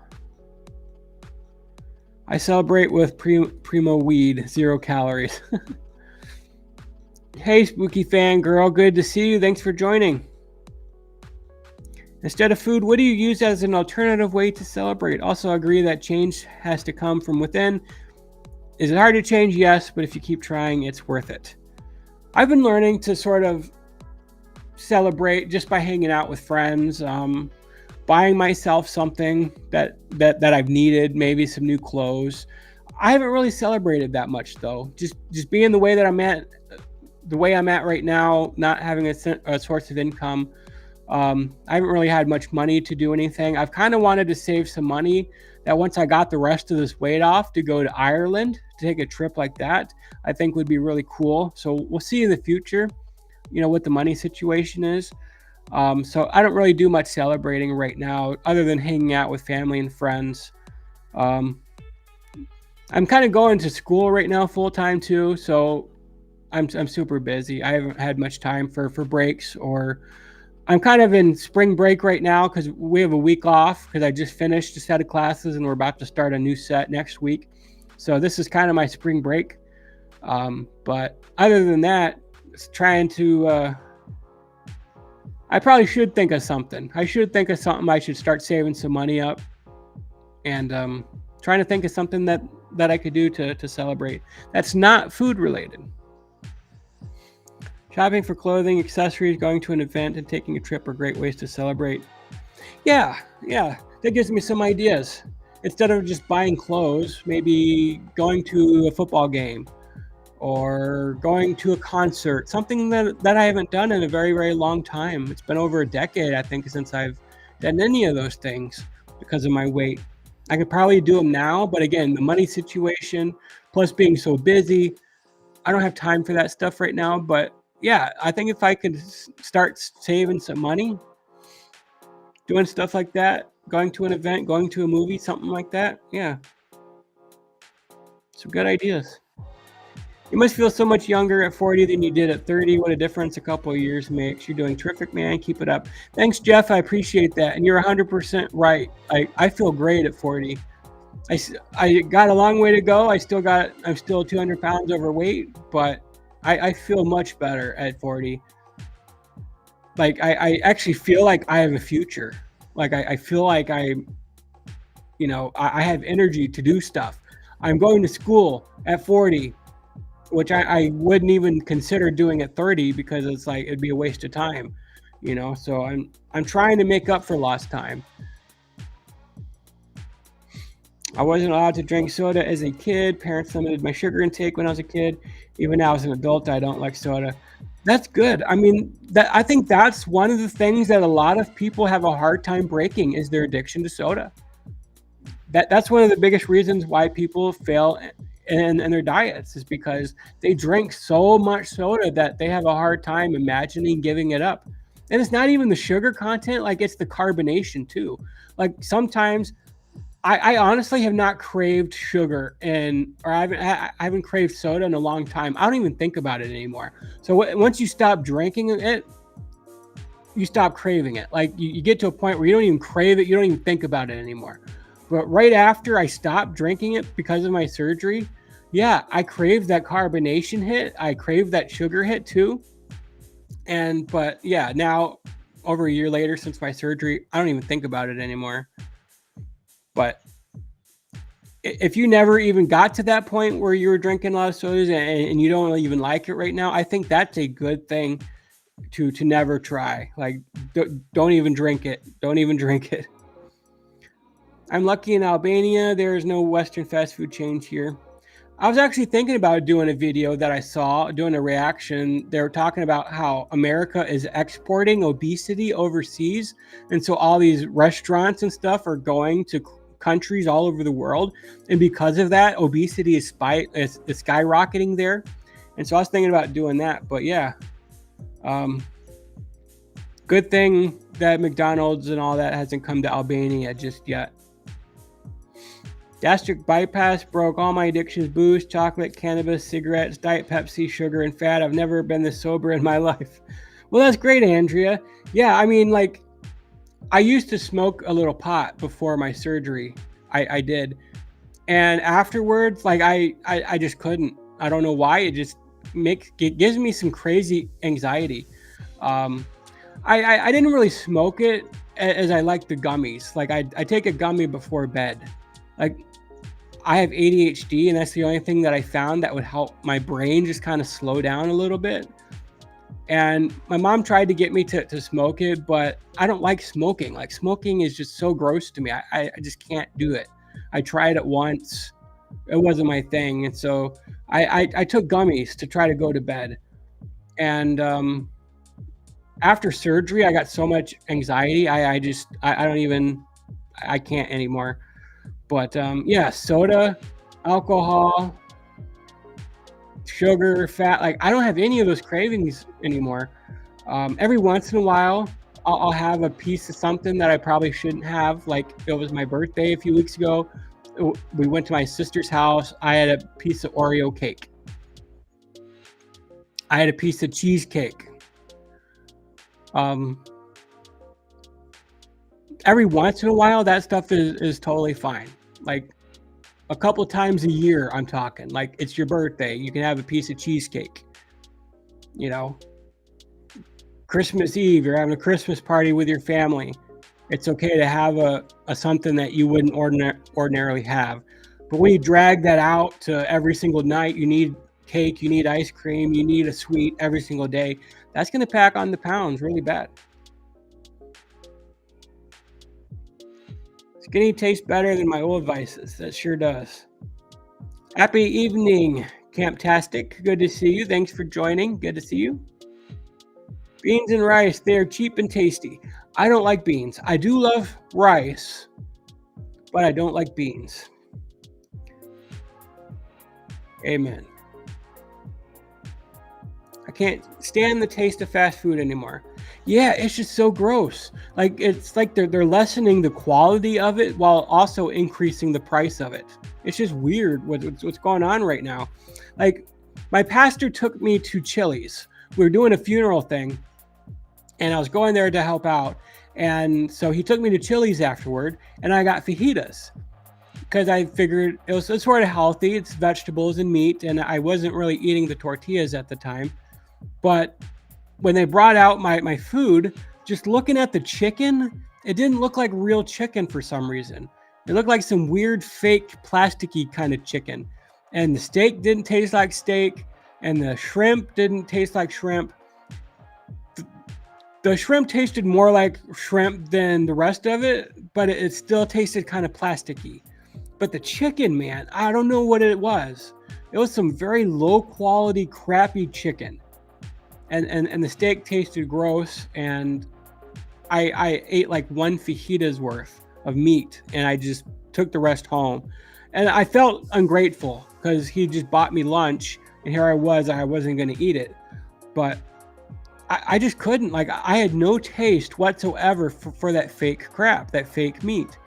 I celebrate with Primo weed, 0 calories. Hey, spooky fan girl, good to see you. Thanks for joining. Instead of food, what do you use as an alternative way to celebrate? Also agree that change has to come from within. Is it hard to change? Yes, but if you keep trying, it's worth it. I've been learning to sort of celebrate just by hanging out with friends, buying myself something that I've needed, maybe some new clothes. I haven't really celebrated that much though. Just being the way that I'm at right now, not having a source of income. I haven't really had much money to do anything. I've kind of wanted to save some money that once I got the rest of this weight off, to go to Ireland, to take a trip like that, I think would be really cool. So we'll see in the future, what the money situation is. So I don't really do much celebrating right now other than hanging out with family and friends. I'm kind of going to school right now full time too. So I'm super busy. I haven't had much time for breaks, or I'm kind of in spring break right now because we have a week off because I just finished a set of classes and we're about to start a new set next week. So this is kind of my spring break. But other than that, it's trying to. I probably should think of something. I should think of something. I should start saving some money up and trying to think of something that I could do to celebrate. That's not food related. Shopping for clothing, accessories, going to an event, and taking a trip are great ways to celebrate. Yeah, yeah, that gives me some ideas. Instead of just buying clothes, maybe going to a football game or going to a concert, something that I haven't done in a very, very long time. It's been over a decade, I think, since I've done any of those things because of my weight. I could probably do them now, but again, the money situation, plus being so busy, I don't have time for that stuff right now. But yeah, I think if I could start saving some money, doing stuff like that, going to an event, going to a movie, something like that, yeah, some good ideas. You must feel so much younger at 40 than you did at 30. What a difference a couple of years makes. You're doing terrific, man. Keep it up. Thanks, Jeff. I appreciate that. And you're 100% right. I feel great at 40. I got a long way to go. I'm still 200 pounds overweight, but I feel much better at 40. Like, I actually feel like I have a future. Like, I feel like I have energy to do stuff. I'm going to school at 40, which I wouldn't even consider doing at 30 because it's like it'd be a waste of time, So I'm trying to make up for lost time. I wasn't allowed to drink soda as a kid. Parents limited my sugar intake when I was a kid. Even now as an adult, I don't like soda. That's good. I mean, I think that's one of the things that a lot of people have a hard time breaking is their addiction to soda. That's one of the biggest reasons why people fail in their diets is because they drink so much soda that they have a hard time imagining giving it up. And it's not even the sugar content, like it's the carbonation too. Like sometimes I honestly have not craved sugar or I haven't craved soda in a long time. I don't even think about it anymore. So once you stop drinking it, you stop craving it. Like you get to a point where you don't even crave it. You don't even think about it anymore. But right after I stopped drinking it because of my surgery, yeah, I craved that carbonation hit. I craved that sugar hit too. But yeah, now over a year later since my surgery, I don't even think about it anymore. But if you never even got to that point where you were drinking a lot of sodas and you don't even like it right now, I think that's a good thing to never try. Like, don't even drink it. Don't even drink it. I'm lucky in Albania. There is no Western fast food chains here. I was actually thinking about doing a video that I saw, doing a reaction. They were talking about how America is exporting obesity overseas. And so all these restaurants and stuff are going to countries all over the world. And because of that, obesity is skyrocketing there. And so I was thinking about doing that. But yeah, good thing that McDonald's and all that hasn't come to Albania just yet. Gastric bypass broke all my addictions: booze, chocolate, cannabis, cigarettes, Diet Pepsi, sugar, and fat. I've never been this sober in my life. Well, that's great, Andrea. Yeah, I mean, like, I used to smoke a little pot before my surgery. I did. And afterwards, like, I just couldn't. I don't know why. It gives me some crazy anxiety. I didn't really smoke it as I like the gummies. Like, I take a gummy before bed. Like, I have ADHD, and that's the only thing that I found that would help my brain just kind of slow down a little bit. And my mom tried to get me to smoke it, but I don't like smoking. Like, smoking is just so gross to me. I just can't do it. I tried it once. It wasn't my thing. And so I took gummies to try to go to bed. And after surgery, I got so much anxiety. I can't anymore. But yeah, soda, alcohol, sugar, fat, like I don't have any of those cravings anymore. Every once in a while, I'll have a piece of something that I probably shouldn't have. Like, it was my birthday a few weeks ago. We went to my sister's house. I had a piece of Oreo cake. I had a piece of cheesecake. Every once in a while, that stuff is totally fine. Like a couple times a year, I'm talking. Like it's your birthday, you can have a piece of cheesecake. You know, Christmas Eve, you're having a Christmas party with your family. It's okay to have a something that you wouldn't ordinarily have. But when you drag that out to every single night, you need cake, you need ice cream, you need a sweet every single day. That's going to pack on the pounds really bad. Skinny tastes better than my old vices. That sure does. Happy evening, Camptastic. Good to see you. Thanks for joining. Good to see you. Beans and rice, they are cheap and tasty. I don't like beans. I do love rice, but I don't like beans. Amen. I can't stand the taste of fast food anymore. Yeah, it's just so gross. Like it's like they're lessening the quality of it while also increasing the price of it. It's just weird what's going on right now. Like my pastor took me to Chili's. We were doing a funeral thing, and I was going there to help out. And so he took me to Chili's afterward, and I got fajitas because I figured it was sort of healthy. It's vegetables and meat, and I wasn't really eating the tortillas at the time. But when they brought out my food, just looking at the chicken, it didn't look like real chicken for some reason. It looked like some weird fake plasticky kind of chicken. And the steak didn't taste like steak, and the shrimp didn't taste like shrimp. The shrimp tasted more like shrimp than the rest of it, but it still tasted kind of plasticky. But the chicken, man, I don't know what it was. It was some very low quality, crappy chicken. And the steak tasted gross, and I ate like one fajita's worth of meat, and I just took the rest home. And I felt ungrateful because he just bought me lunch, and here I wasn't going to eat it. But I just couldn't. Like, I had no taste whatsoever for that fake crap, that fake meat.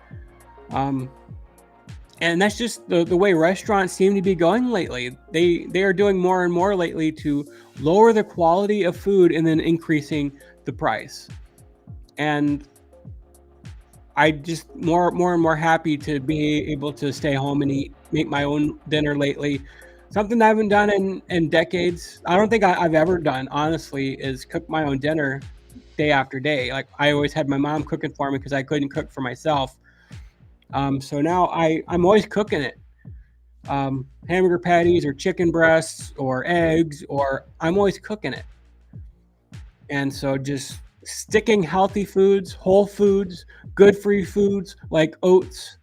And that's just the way restaurants seem to be going lately. They are doing more and more lately to lower the quality of food and then increasing the price. And I just more and more happy to be able to stay home and make my own dinner lately. Something I haven't done in decades. I don't think I've ever done, honestly, is cook my own dinner day after day. Like I always had my mom cooking for me because I couldn't cook for myself. So now I'm always cooking it. Hamburger patties or chicken breasts or eggs, or I'm always cooking it. And so just sticking healthy foods, whole foods, good for you foods like oats,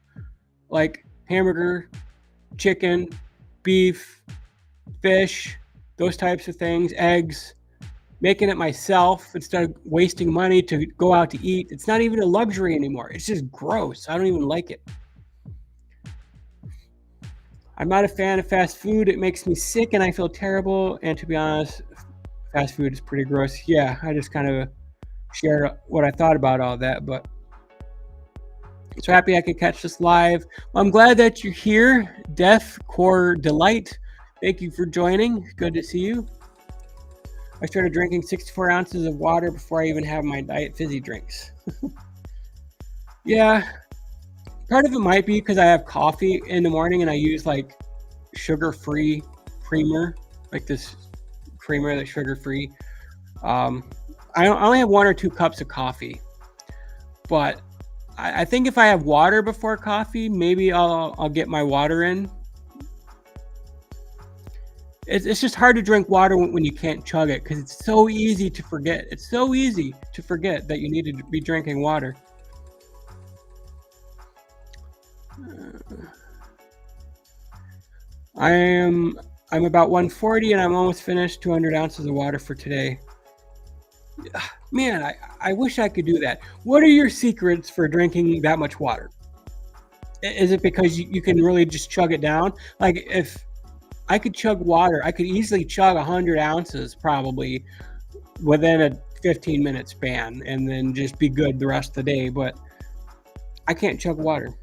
like hamburger, chicken, beef, fish, those types of things, eggs, making it myself instead of wasting money to go out to eat. It's not even a luxury anymore. It's just gross. I don't even like it. I'm not a fan of fast food. It makes me sick and I feel terrible. And to be honest, fast food is pretty gross. Yeah, I just kind of shared what I thought about all that, but I'm so happy I could catch this live. Well, I'm glad that you're here. Deaf Core Delight, thank you for joining. Good to see you. I started drinking 64 ounces of water before I even have my diet fizzy drinks. Yeah, part of it might be because I have coffee in the morning and I use like sugar-free creamer, like this creamer that's sugar-free. I only have 1 or 2 cups of coffee, but I think if I have water before coffee, maybe I'll get my water in. It's just hard to drink water when you can't chug it because it's so easy to forget. It's so easy to forget that you need to be drinking water. I'm about 140 and I'm almost finished 200 ounces of water for today. Man, I wish I could do that. What are your secrets for drinking that much water? Is it because you can really just chug it down? Like if I could chug water, I could easily chug 100 ounces probably within a 15-minute span and then just be good the rest of the day, but I can't chug water.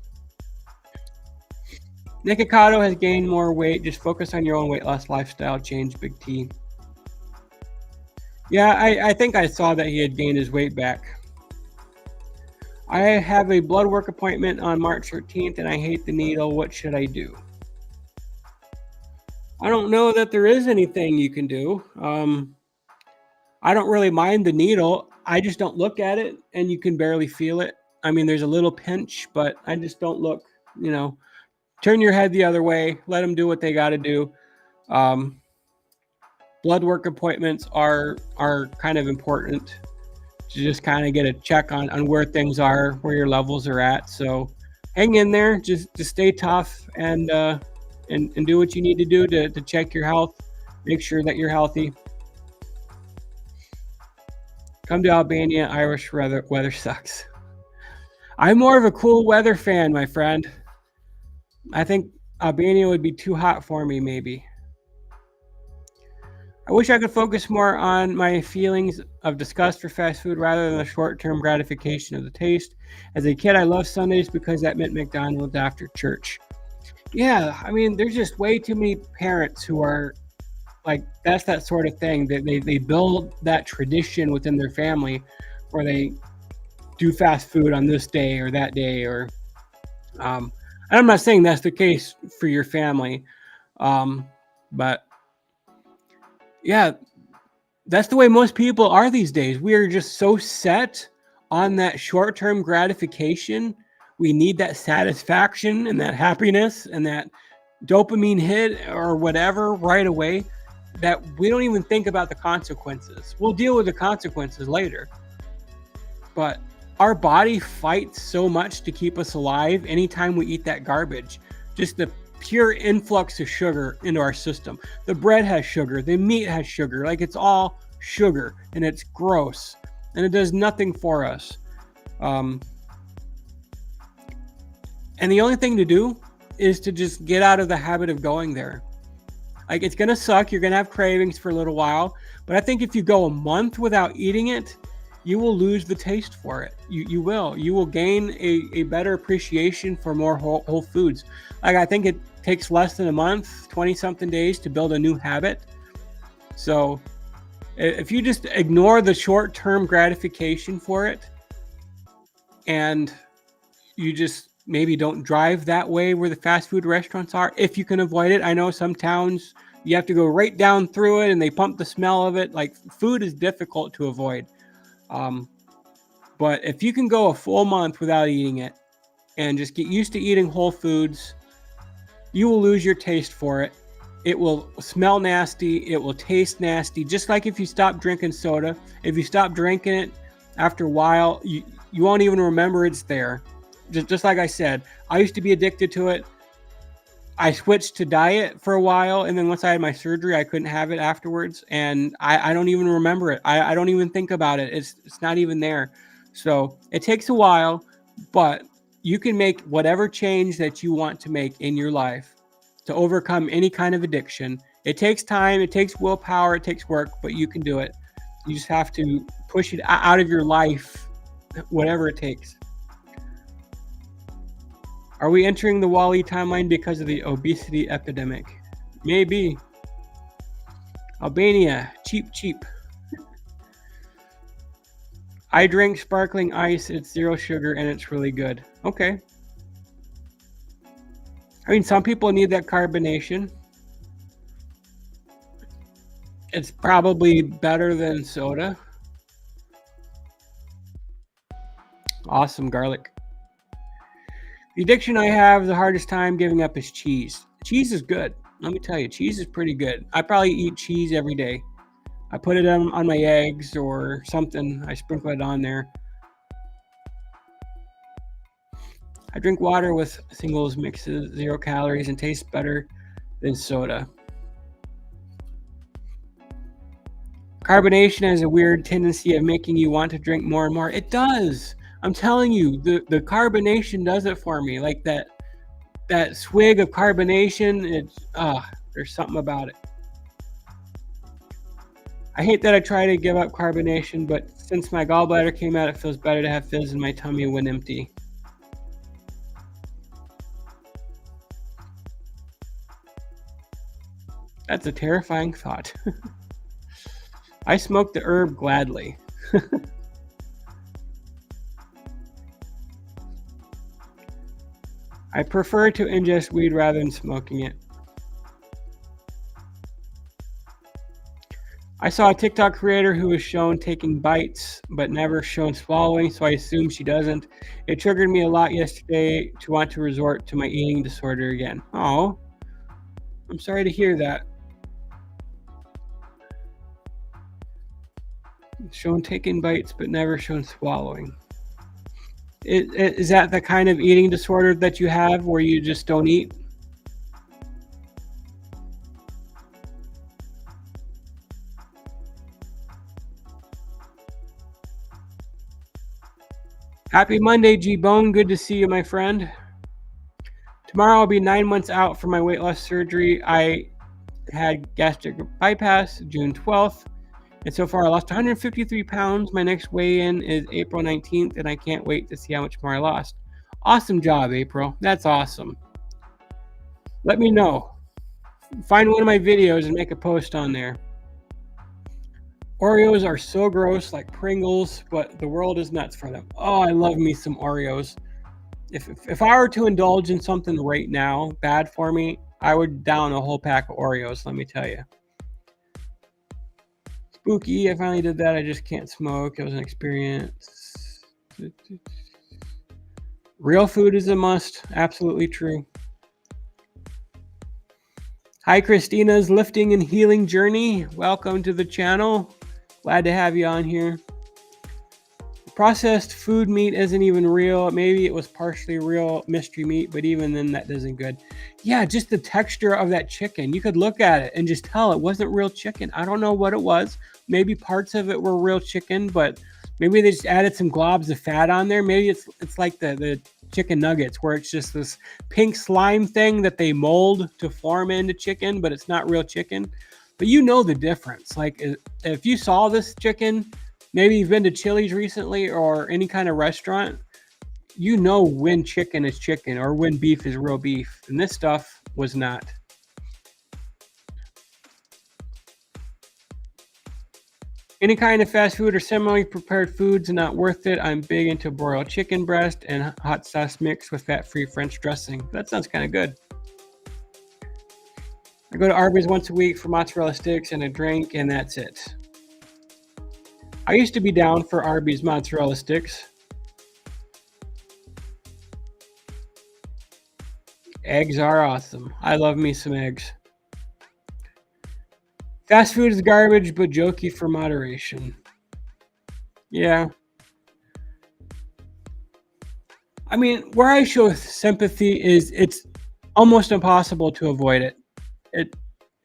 Nikocado has gained more weight. Just focus on your own weight loss lifestyle change, Big T. Yeah, I think I saw that he had gained his weight back. I have a blood work appointment on March 13th and I hate the needle. What should I do? I don't know that there is anything you can do. I don't really mind the needle. I just don't look at it and you can barely feel it. I mean, there's a little pinch, but I just don't look, you know, turn your head the other way, let them do what they got to do. Um, Blood work appointments are kind of important to just kind of get a check on where things are, where your levels are at. So hang in there, just stay tough and do what you need to do to check your health, make sure that you're healthy. Come to Albania. Irish weather sucks. I'm more of a cool weather fan, my friend. I think Albania would be too hot for me, maybe. I wish I could focus more on my feelings of disgust for fast food rather than the short term gratification of the taste. As a kid, I loved Sundays because that meant McDonald's after church. Yeah, I mean, there's just way too many parents who are like, that's that sort of thing. That they build that tradition within their family where they do fast food on this day or that day. Um, and I'm not saying that's the case for your family, but yeah, that's the way most people are these days. We are just so set on that short term gratification. We need that satisfaction and that happiness and that dopamine hit or whatever right away that we don't even think about the consequences. We'll deal with the consequences later. But our body fights so much to keep us alive anytime we eat that garbage. Just the pure influx of sugar into our system. The bread has sugar, the meat has sugar, like it's all sugar and it's gross and it does nothing for us. And the only thing to do is to just get out of the habit of going there. Like it's gonna suck, you're gonna have cravings for a little while, but I think if you go a month without eating it, you will lose the taste for it. You will. You will gain a better appreciation for more whole foods. Like I think it takes less than a month, 20 something days to build a new habit. So if you just ignore the short term gratification for it and you just maybe don't drive that way where the fast food restaurants are, if you can avoid it. I know some towns you have to go right down through it and they pump the smell of it. Like food is difficult to avoid. But if you can go a full month without eating it and just get used to eating whole foods, you will lose your taste for it. It will smell nasty. It will taste nasty. Just like if you stop drinking soda, if you stop drinking it after a while, you won't even remember it's there. Just like I said, I used to be addicted to it. I switched to diet for a while, and then once I had my surgery, I couldn't have it afterwards, and I don't even remember it. I don't even think about it. It's not even there. So it takes a while, but you can make whatever change that you want to make in your life to overcome any kind of addiction. It takes time, it takes willpower, it takes work, but you can do it. You just have to push it out of your life, whatever it takes. Are we entering the Wall-E timeline because of the obesity epidemic? Maybe. Albania, cheap. I drink sparkling ice. It's 0 sugar and it's really good. Okay. I mean, some people need that carbonation. It's probably better than soda. Awesome garlic. The addiction I have the hardest time giving up is cheese. Cheese is good. Let me tell you, cheese is pretty good. I probably eat cheese every day. I put it on my eggs or something. I sprinkle it on there. I drink water with singles mixes, 0 calories, and tastes better than soda. Carbonation has a weird tendency of making you want to drink more and more. It does. I'm telling you, the carbonation does it for me. Like that swig of carbonation, it's there's something about it. I hate that I try to give up carbonation, but since my gallbladder came out, it feels better to have fizz in my tummy when empty. That's a terrifying thought. I smoke the herb gladly. I prefer to ingest weed rather than smoking it. I saw a TikTok creator who was shown taking bites but never shown swallowing, so I assume she doesn't. It triggered me a lot yesterday to want to resort to my eating disorder again. Oh, I'm sorry to hear that. Shown taking bites but never shown swallowing. Is that the kind of eating disorder that you have where you just don't eat? Happy Monday, G-Bone. Good to see you, my friend. Tomorrow I'll be 9 months out from my weight loss surgery. I had gastric bypass June 12th, and so far I lost 153 pounds. My next weigh-in is April 19th, and I can't wait to see how much more I lost. Awesome job, April. That's awesome. Let me know. Find one of my videos and make a post on there. Oreos are so gross, like Pringles, but the world is nuts for them. Oh, I love me some Oreos. If I were to indulge in something right now, bad for me, I would down a whole pack of Oreos, let me tell you. Spooky, I finally did that. I just can't smoke. It was an experience. Real food is a must. Absolutely true. Hi, Christina's Lifting and Healing Journey. Welcome to the channel. Glad to have you on here. Processed food meat isn't even real. Maybe it was partially real mystery meat, but even then that isn't good. Yeah, just the texture of that chicken. You could look at it and just tell it wasn't real chicken. I don't know what it was. Maybe parts of it were real chicken, but maybe they just added some globs of fat on there. Maybe it's like the chicken nuggets where it's just this pink slime thing that they mold to form into chicken, but it's not real chicken. But you know the difference. Like if you saw this chicken, maybe you've been to Chili's recently or any kind of restaurant, you know when chicken is chicken or when beef is real beef. And this stuff was not. Any kind of fast food or similarly prepared foods not worth it. I'm big into broiled chicken breast and hot sauce mix with fat-free French dressing. That sounds kind of good. I go to Arby's once a week for mozzarella sticks and a drink, and that's it. I used to be down for Arby's mozzarella sticks. Eggs are awesome. I love me some eggs. Fast food is garbage, but jokey for moderation. Yeah. I mean, where I show sympathy is it's almost impossible to avoid it.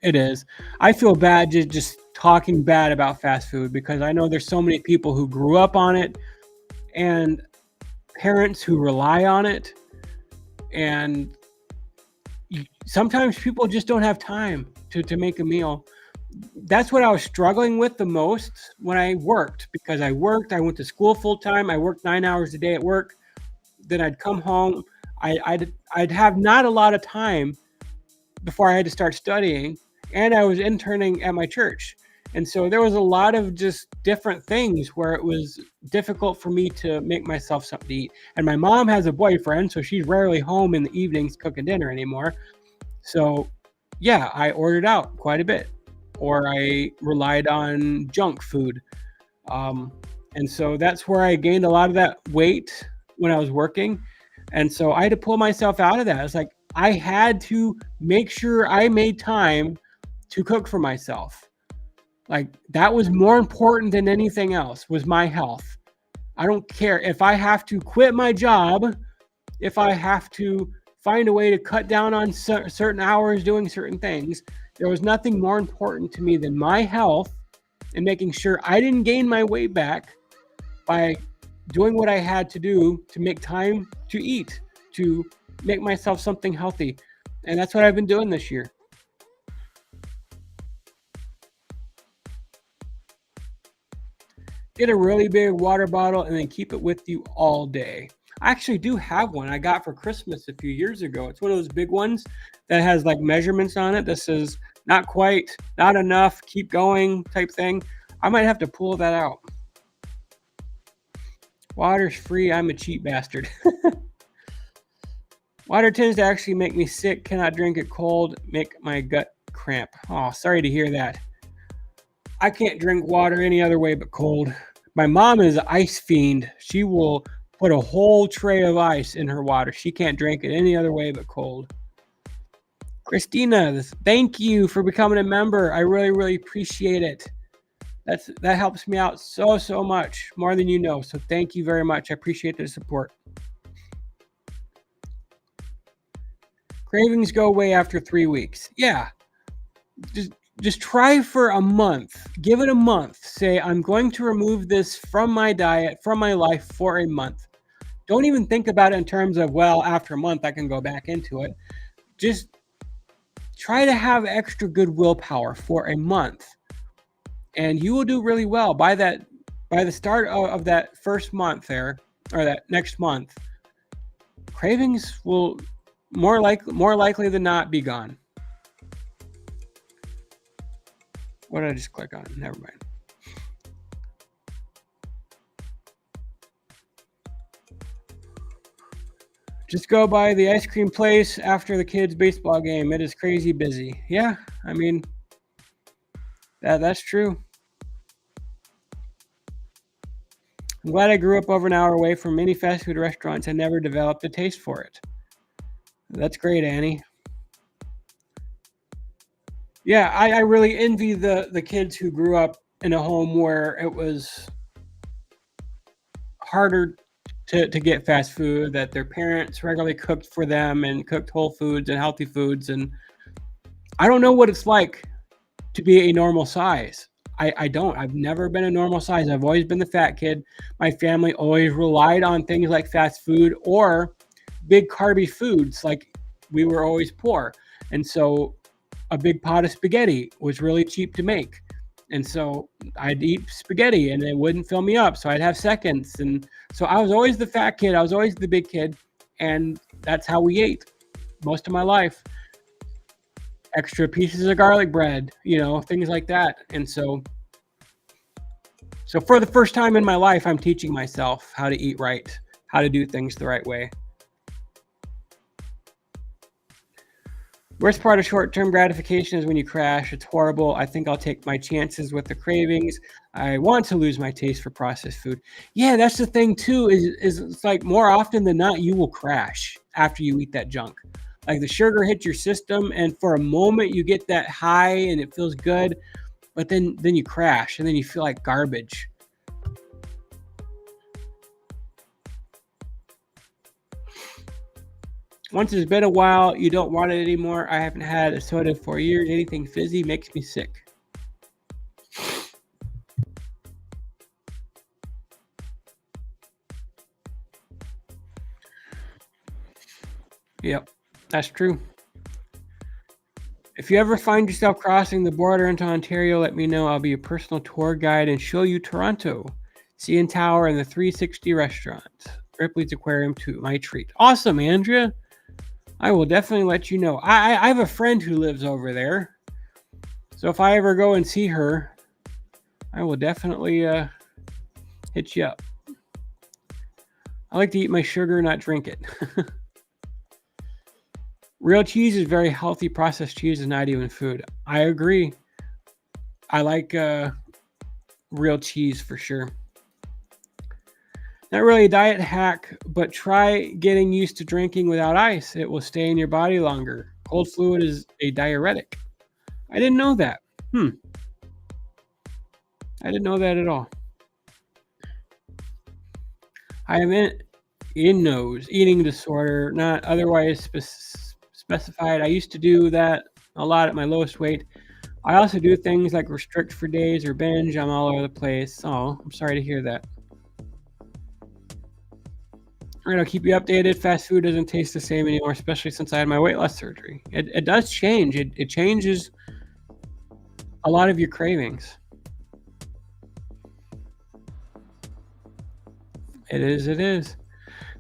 It is. I feel bad just talking bad about fast food because I know there's so many people who grew up on it and parents who rely on it. And sometimes people just don't have time to make a meal. That's what I was struggling with the most when I worked, because I went to school full time. I worked 9 hours a day at work. Then I'd come home. I'd have not a lot of time before I had to start studying, and I was interning at my church. And so there was a lot of just different things where it was difficult for me to make myself something to eat. And my mom has a boyfriend, so she's rarely home in the evenings cooking dinner anymore. So yeah, I ordered out quite a bit, or I relied on junk food. And so that's where I gained a lot of that weight when I was working. And so I had to pull myself out of that. It's like I had to make sure I made time to cook for myself. Like that was more important than anything else, was my health. I don't care if I have to quit my job, if I have to find a way to cut down on certain hours doing certain things. There was nothing more important to me than my health and making sure I didn't gain my weight back by doing what I had to do to make time to eat, to make myself something healthy. And that's what I've been doing this year. Get a really big water bottle and then keep it with you all day. I actually do have one I got for Christmas a few years ago. It's one of those big ones that has like measurements on it that says not quite, not enough, keep going type thing. I might have to pull that out. Water's free. I'm a cheap bastard. Water tends to actually make me sick. Cannot drink it cold. Make my gut cramp. Oh, sorry to hear that. I can't drink water any other way but cold. My mom is an ice fiend. She will put a whole tray of ice in her water. She can't drink it any other way but cold. Christina, thank you for becoming a member. I really, really appreciate it. That helps me out so much, more than you know. So thank you very much. I appreciate the support. Cravings go away after 3 weeks. Yeah. Just try for a month. Give it a month. Say, I'm going to remove this from my diet, from my life for a month. Don't even think about it in terms of, well, after a month, I can go back into it. Just try to have extra good willpower for a month. And you will do really well. By the start of that first month there, or that next month, cravings will more likely than not be gone. What did I just click on? Never mind. Just go by the ice cream place after the kids' baseball game. It is crazy busy. Yeah, I mean, that's true. I'm glad I grew up over an hour away from many fast food restaurants and never developed a taste for it. That's great, Annie. Yeah, I really envy the kids who grew up in a home where it was harder to get fast food, that their parents regularly cooked for them and cooked whole foods and healthy foods. And I don't know what it's like to be a normal size. I don't. I've never been a normal size. I've always been the fat kid. My family always relied on things like fast food or big carby foods. Like, we were always poor. And so a big pot of spaghetti was really cheap to make. And so I'd eat spaghetti and it wouldn't fill me up. So I'd have seconds. And so I was always the fat kid. I was always the big kid. And that's how we ate most of my life. Extra pieces of garlic bread, things like that. And so for the first time in my life, I'm teaching myself how to eat right, how to do things the right way. Worst part of short-term gratification is when you crash. It's horrible. I think I'll take my chances with the cravings. I want to lose my taste for processed food. Yeah, that's the thing too, is it's like more often than not, you will crash after you eat that junk. Like, the sugar hits your system, and for a moment you get that high and it feels good, but then you crash and then you feel like garbage. Once it's been a while, you don't want it anymore. I haven't had a soda for years. Anything fizzy makes me sick. Yep, that's true. If you ever find yourself crossing the border into Ontario, let me know. I'll be a personal tour guide and show you Toronto, CN Tower, and the 360 restaurant. Ripley's Aquarium too, my treat. Awesome, Andrea. I will definitely let you know. I have a friend who lives over there. So if I ever go and see her, I will definitely hit you up. I like to eat my sugar, not drink it. Real cheese is very healthy. Processed cheese is not even food. I agree. I like real cheese for sure. Not really a diet hack, but try getting used to drinking without ice. It will stay in your body longer. Cold fluid is a diuretic. I didn't know that. I didn't know that at all. I am in nose eating disorder, not otherwise specified. I used to do that a lot at my lowest weight. I also do things like restrict for days or binge. I'm all over the place. Oh, I'm sorry to hear that. I'm going to keep you updated. Fast food doesn't taste the same anymore, especially since I had my weight loss surgery. It does change. It changes a lot of your cravings. It is. The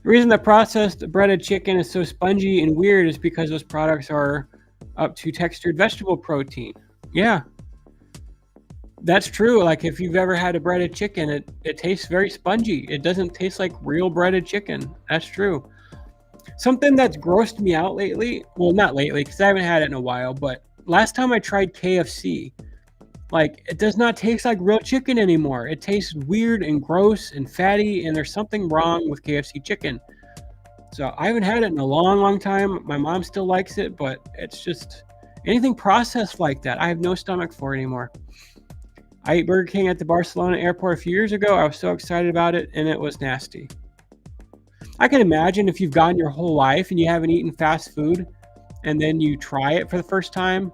reason that processed breaded chicken is so spongy and weird is because those products are up to textured vegetable protein. Yeah. That's true. Like if you've ever had a breaded chicken, it tastes very spongy. It doesn't taste like real breaded chicken. That's true. Something that's grossed me out lately, well, not lately because I haven't had it in a while, but last time I tried KFC, like it does not taste like real chicken anymore. It tastes weird and gross and fatty, and there's something wrong with KFC chicken. So I haven't had it in a long, long time. My mom still likes it, but it's just anything processed like that, I have no stomach for anymore. I ate Burger King at the Barcelona airport a few years ago. I was so excited about it, and it was nasty. I can imagine if you've gone your whole life and you haven't eaten fast food, and then you try it for the first time.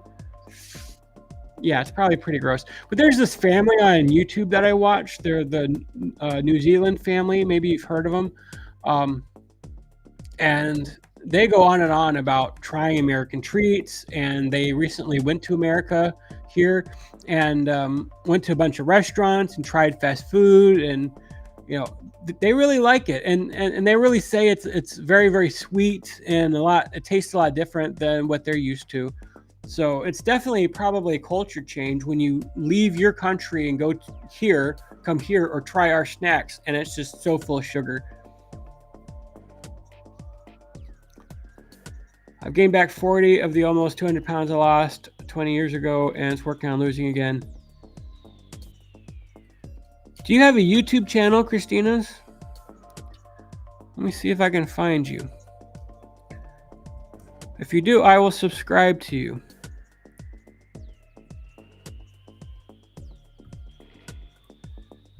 Yeah, it's probably pretty gross. But there's this family on YouTube that I watch. They're the New Zealand family. Maybe you've heard of them. Um, and they go on and on about trying American treats. And they recently went to America here and went to a bunch of restaurants and tried fast food. And, you know, they really like it. And they really say it's very, very sweet and it tastes a lot different than what they're used to. So it's definitely probably a culture change when you leave your country and come here or try our snacks, and it's just so full of sugar. I've gained back 40 of the almost 200 pounds I lost 20 years ago, and it's working on losing again. Do you have a YouTube channel, Christina's? Let me see if I can find you. If you do, I will subscribe to you.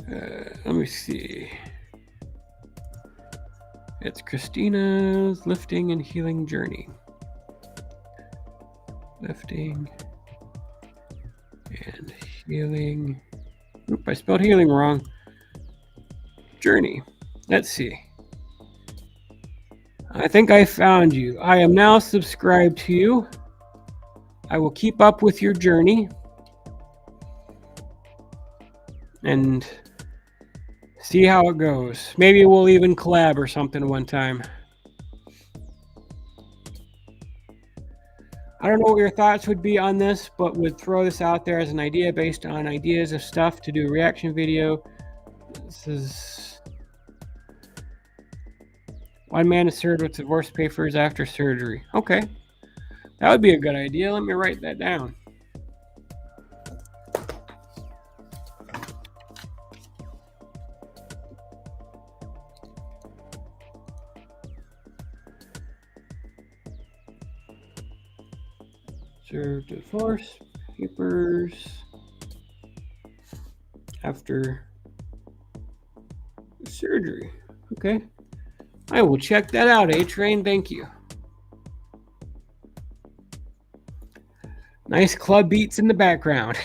Let me see. It's Christina's Lifting and Healing Journey. Lifting and Healing. Oop, I spelled healing wrong. Journey. Let's see. I think I found you. I am now subscribed to you. I will keep up with your journey and see how it goes. Maybe we'll even collab or something one time. I don't know what your thoughts would be on this, but would throw this out there as an idea based on ideas of stuff to do a reaction video. This is one man is served with divorce papers after surgery. Okay, that would be a good idea. Let me write that down. Served divorce papers after surgery. Okay. I will check that out, A-Train. Thank you. Nice club beats in the background.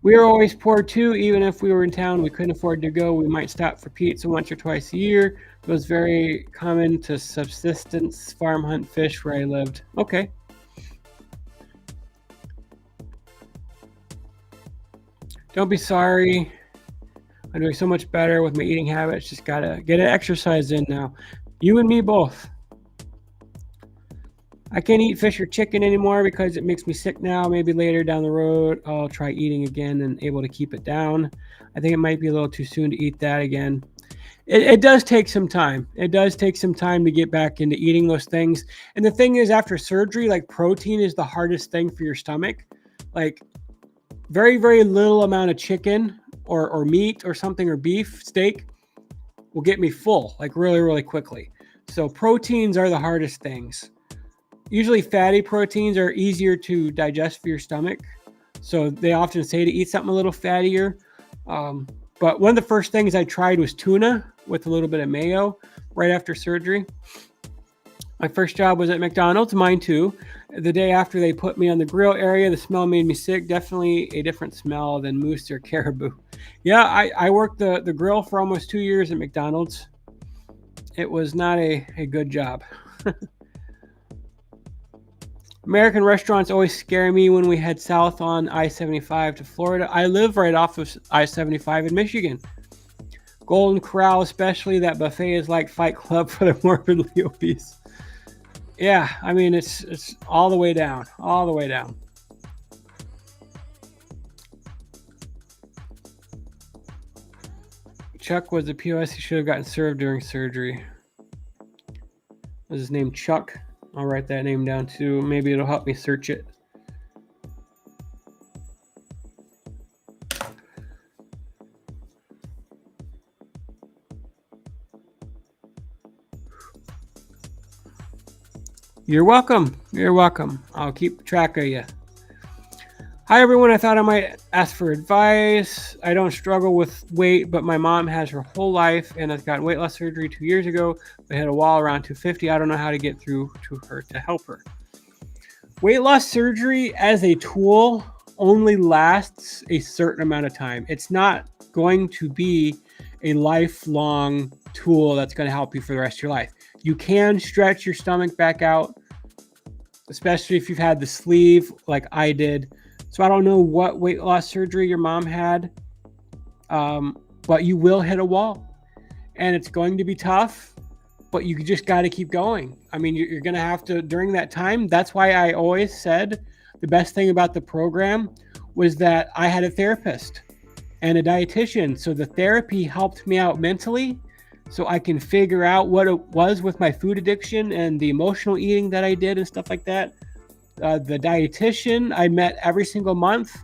We were always poor too. Even if we were in town, we couldn't afford to go. We might stop for pizza once or twice a year. It was very common to subsistence farm hunt fish where I lived. Okay. Don't be sorry. I'm doing so much better with my eating habits. Just gotta get an exercise in now. You and me both. I can't eat fish or chicken anymore because it makes me sick now. Maybe later down the road, I'll try eating again and able to keep it down. I think it might be a little too soon to eat that again. It does take some time. It does take some time to get back into eating those things. And the thing is, after surgery, like protein is the hardest thing for your stomach. Like very, very little amount of chicken or meat or something or beef, steak will get me full, like really, really quickly. So proteins are the hardest things. Usually fatty proteins are easier to digest for your stomach. So they often say to eat something a little fattier. But one of the first things I tried was tuna with a little bit of mayo right after surgery. My first job was at McDonald's, mine too. The day after they put me on the grill area, the smell made me sick. Definitely a different smell than moose or caribou. Yeah, I worked the grill for almost 2 years at McDonald's. It was not a good job. American restaurants always scare me when we head south on I-75 to Florida. I live right off of I-75 in Michigan. Golden Corral, especially, that buffet is like Fight Club for the morbidly obese. Yeah, I mean, it's all the way down, all the way down. Chuck was the POS he should have gotten served during surgery. Was his name Chuck? I'll write that name down too. Maybe it'll help me search it. You're welcome. You're welcome. I'll keep track of you. Hi, everyone. I thought I might ask for advice. I don't struggle with weight, but my mom has her whole life and has gotten weight loss surgery 2 years ago. We hit a wall around 250. I don't know how to get through to her to help her. Weight loss surgery as a tool only lasts a certain amount of time. It's not going to be a lifelong tool that's going to help you for the rest of your life. You can stretch your stomach back out, especially if you've had the sleeve like I did. So I don't know what weight loss surgery your mom had, but you will hit a wall. And it's going to be tough, but you just got to keep going. I mean, you're going to have to, during that time, that's why I always said the best thing about the program was that I had a therapist and a dietitian. So the therapy helped me out mentally, so I can figure out what it was with my food addiction and the emotional eating that I did and stuff like that. The dietitian I met every single month,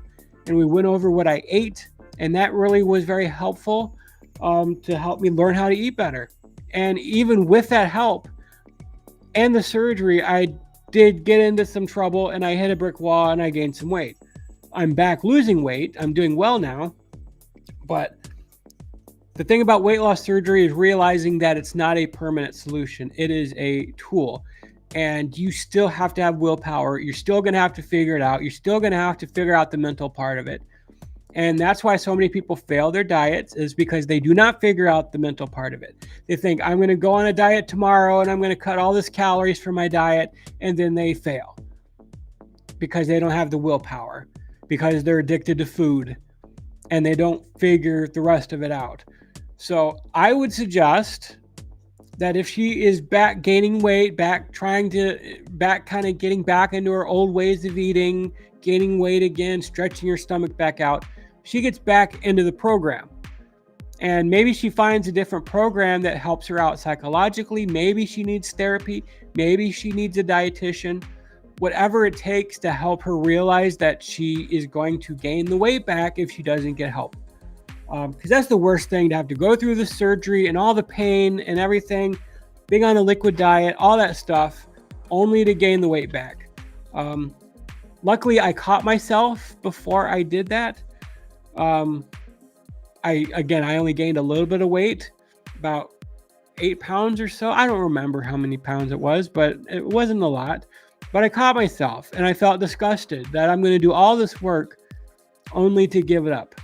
and we went over what I ate, and that really was very helpful to help me learn how to eat better. And even with that help and the surgery, I did get into some trouble, and I hit a brick wall, and I gained some weight. I'm back losing weight. I'm doing well now, but the thing about weight loss surgery is realizing that it's not a permanent solution. It is a tool, and you still have to have willpower. You're still going to have to figure it out. You're still going to have to figure out the mental part of it. And that's why so many people fail their diets, is because they do not figure out the mental part of it. They think, I'm going to go on a diet tomorrow and I'm going to cut all this calories from my diet, and then they fail because they don't have the willpower, because they're addicted to food and they don't figure the rest of it out. So I would suggest that if she is back gaining weight, back kind of getting back into her old ways of eating, gaining weight again, stretching her stomach back out, she gets back into the program. And maybe she finds a different program that helps her out psychologically. Maybe she needs therapy. Maybe she needs a dietitian. Whatever it takes to help her realize that she is going to gain the weight back if she doesn't get help. Because that's the worst thing, to have to go through the surgery and all the pain and everything, being on a liquid diet, all that stuff, only to gain the weight back. Luckily, I caught myself before I did that. I only gained a little bit of weight, about 8 pounds or so. I don't remember how many pounds it was, but it wasn't a lot. But I caught myself, and I felt disgusted that I'm going to do all this work only to give it up.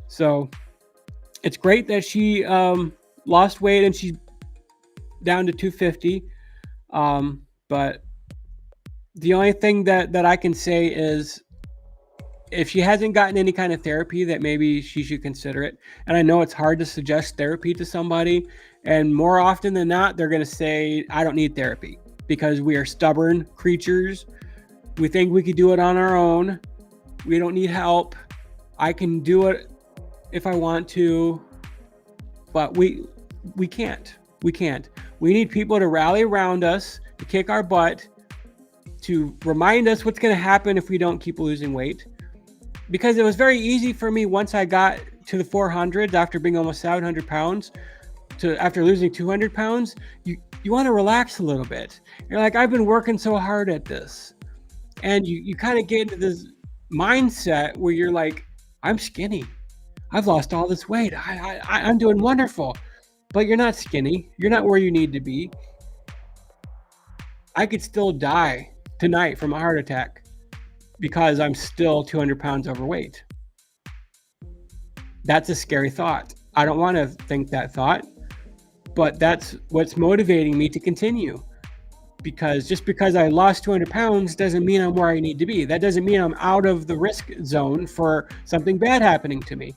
So it's great that she lost weight and she's down to 250. But the only thing that I can say is, if she hasn't gotten any kind of therapy, that maybe she should consider it. And I know it's hard to suggest therapy to somebody. And more often than not, they're going to say, I don't need therapy, because we are stubborn creatures. We think we could do it on our own. We don't need help. I can do it if I want to, but we can't. We can't. We need people to rally around us, to kick our butt, to remind us what's going to happen if we don't keep losing weight. Because it was very easy for me once I got to the 400s, after being almost 700 pounds, after losing 200 pounds, you want to relax a little bit. You're like, I've been working so hard at this. And you kind of get into this mindset where you're like, I'm skinny. I've lost all this weight. I'm doing wonderful. But you're not skinny. You're not where you need to be. I could still die tonight from a heart attack because I'm still 200 pounds overweight. That's a scary thought. I don't want to think that thought, but that's what's motivating me to continue. Because just because I lost 200 pounds doesn't mean I'm where I need to be. That doesn't mean I'm out of the risk zone for something bad happening to me.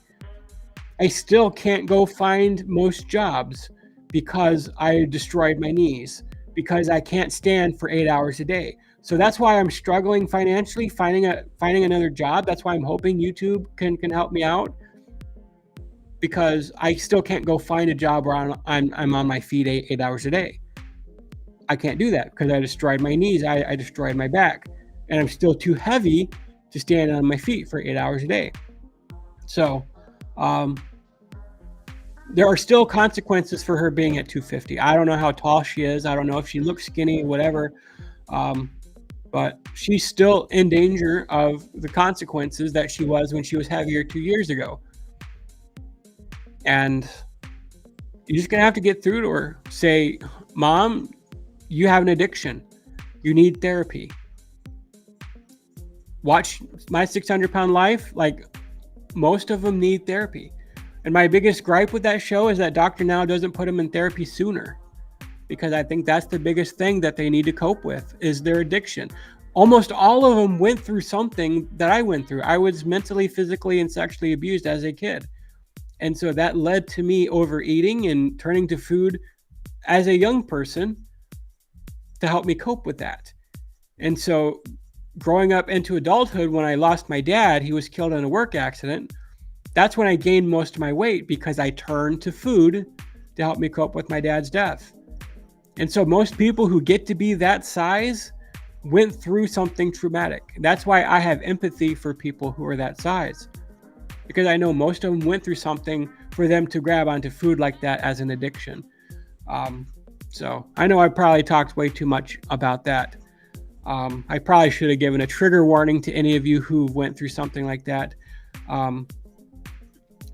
I still can't go find most jobs because I destroyed my knees, because I can't stand for 8 hours a day. So that's why I'm struggling financially, finding another job. That's why I'm hoping YouTube can help me out. because I still can't go find a job where I'm on my feet 8 hours a day. I can't do that because I destroyed my knees. I destroyed my back, and I'm still too heavy to stand on my feet for 8 hours a day. So, um, there are still consequences for her being at 250. I don't know how tall she is. I don't know if she looks skinny, whatever. Um, but she's still in danger of the consequences that she was when she was heavier 2 years ago. And you're just going to have to get through to her. Say, Mom, you have an addiction. You need therapy. Watch My 600-Pound Life. Like, most of them need therapy. And my biggest gripe with that show is that Dr. Now doesn't put them in therapy sooner, because I think that's the biggest thing that they need to cope with is their addiction. Almost all of them went through something that I went through. I was mentally, physically, and sexually abused as a kid. And so that led to me overeating and turning to food as a young person to help me cope with that. And so growing up into adulthood, when I lost my dad, he was killed in a work accident. That's when I gained most of my weight, because I turned to food to help me cope with my dad's death. And so most people who get to be that size went through something traumatic. That's why I have empathy for people who are that size, because I know most of them went through something for them to grab onto food like that as an addiction. So I know I probably talked way too much about that. I probably should have given a trigger warning to any of you who went through something like that.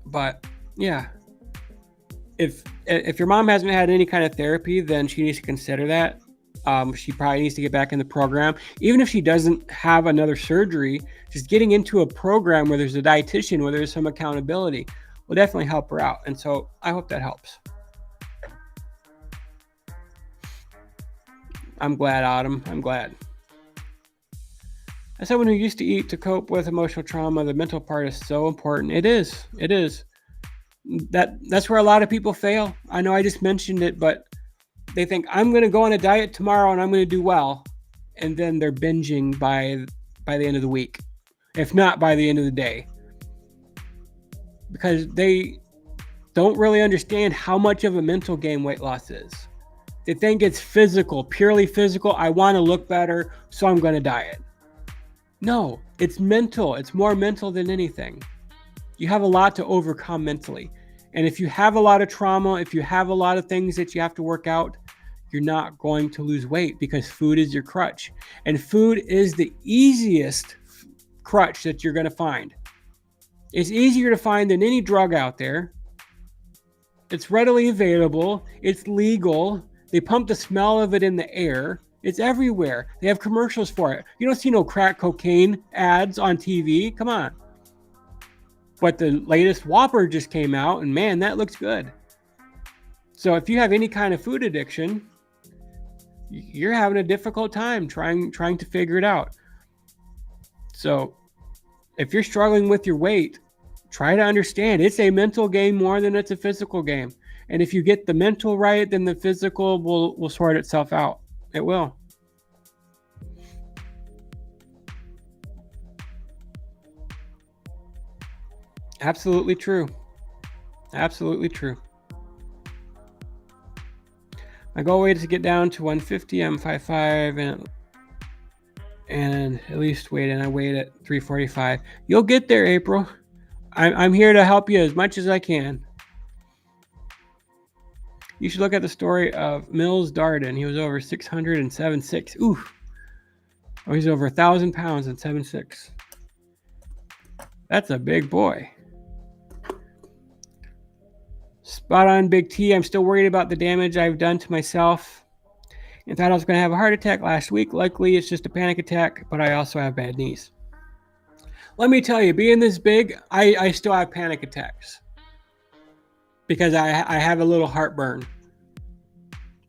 But yeah, if your mom hasn't had any kind of therapy, then she needs to consider that. She probably needs to get back in the program. Even if she doesn't have another surgery, just getting into a program where there's a dietitian, where there's some accountability, will definitely help her out. And so I hope that helps. I'm glad, Autumn. I'm glad. As someone who used to eat to cope with emotional trauma, the mental part is so important. It is. It is. That's where a lot of people fail. I know I just mentioned it, but they think, I'm going to go on a diet tomorrow and I'm going to do well. And then they're binging by the end of the week, if not by the end of the day, because they don't really understand how much of a mental game weight loss is. They think it's physical, purely physical. I want to look better, so I'm going to diet. No, it's mental. It's more mental than anything. You have a lot to overcome mentally. And if you have a lot of trauma, if you have a lot of things that you have to work out, you're not going to lose weight, because food is your crutch. And food is the easiest crutch that you're going to find. It's easier to find than any drug out there. It's readily available. It's legal. They pump the smell of it in the air. It's everywhere. They have commercials for it. You don't see no crack cocaine ads on TV. Come on. But the latest Whopper just came out, and man, that looks good. So if you have any kind of food addiction, you're having a difficult time trying to figure it out. So if you're struggling with your weight, try to understand it's a mental game more than it's a physical game. And if you get the mental right, then the physical will sort itself out. It will. Absolutely true. Absolutely true. My goal weight is to get down to 150. I'm 5'5", and at least weight, and I weighed at 345. You'll get there, April. I'm here to help you as much as I can. You should look at the story of Mills Darden. He was over 600 and 7'6". Ooh. Oh, he's over 1,000 pounds and 7'6". That's a big boy. Spot on, Big T. I'm still worried about the damage I've done to myself, and thought I was going to have a heart attack last week. Luckily, it's just a panic attack, but I also have bad knees. Let me tell you, being this big, I still have panic attacks, because I have a little heartburn.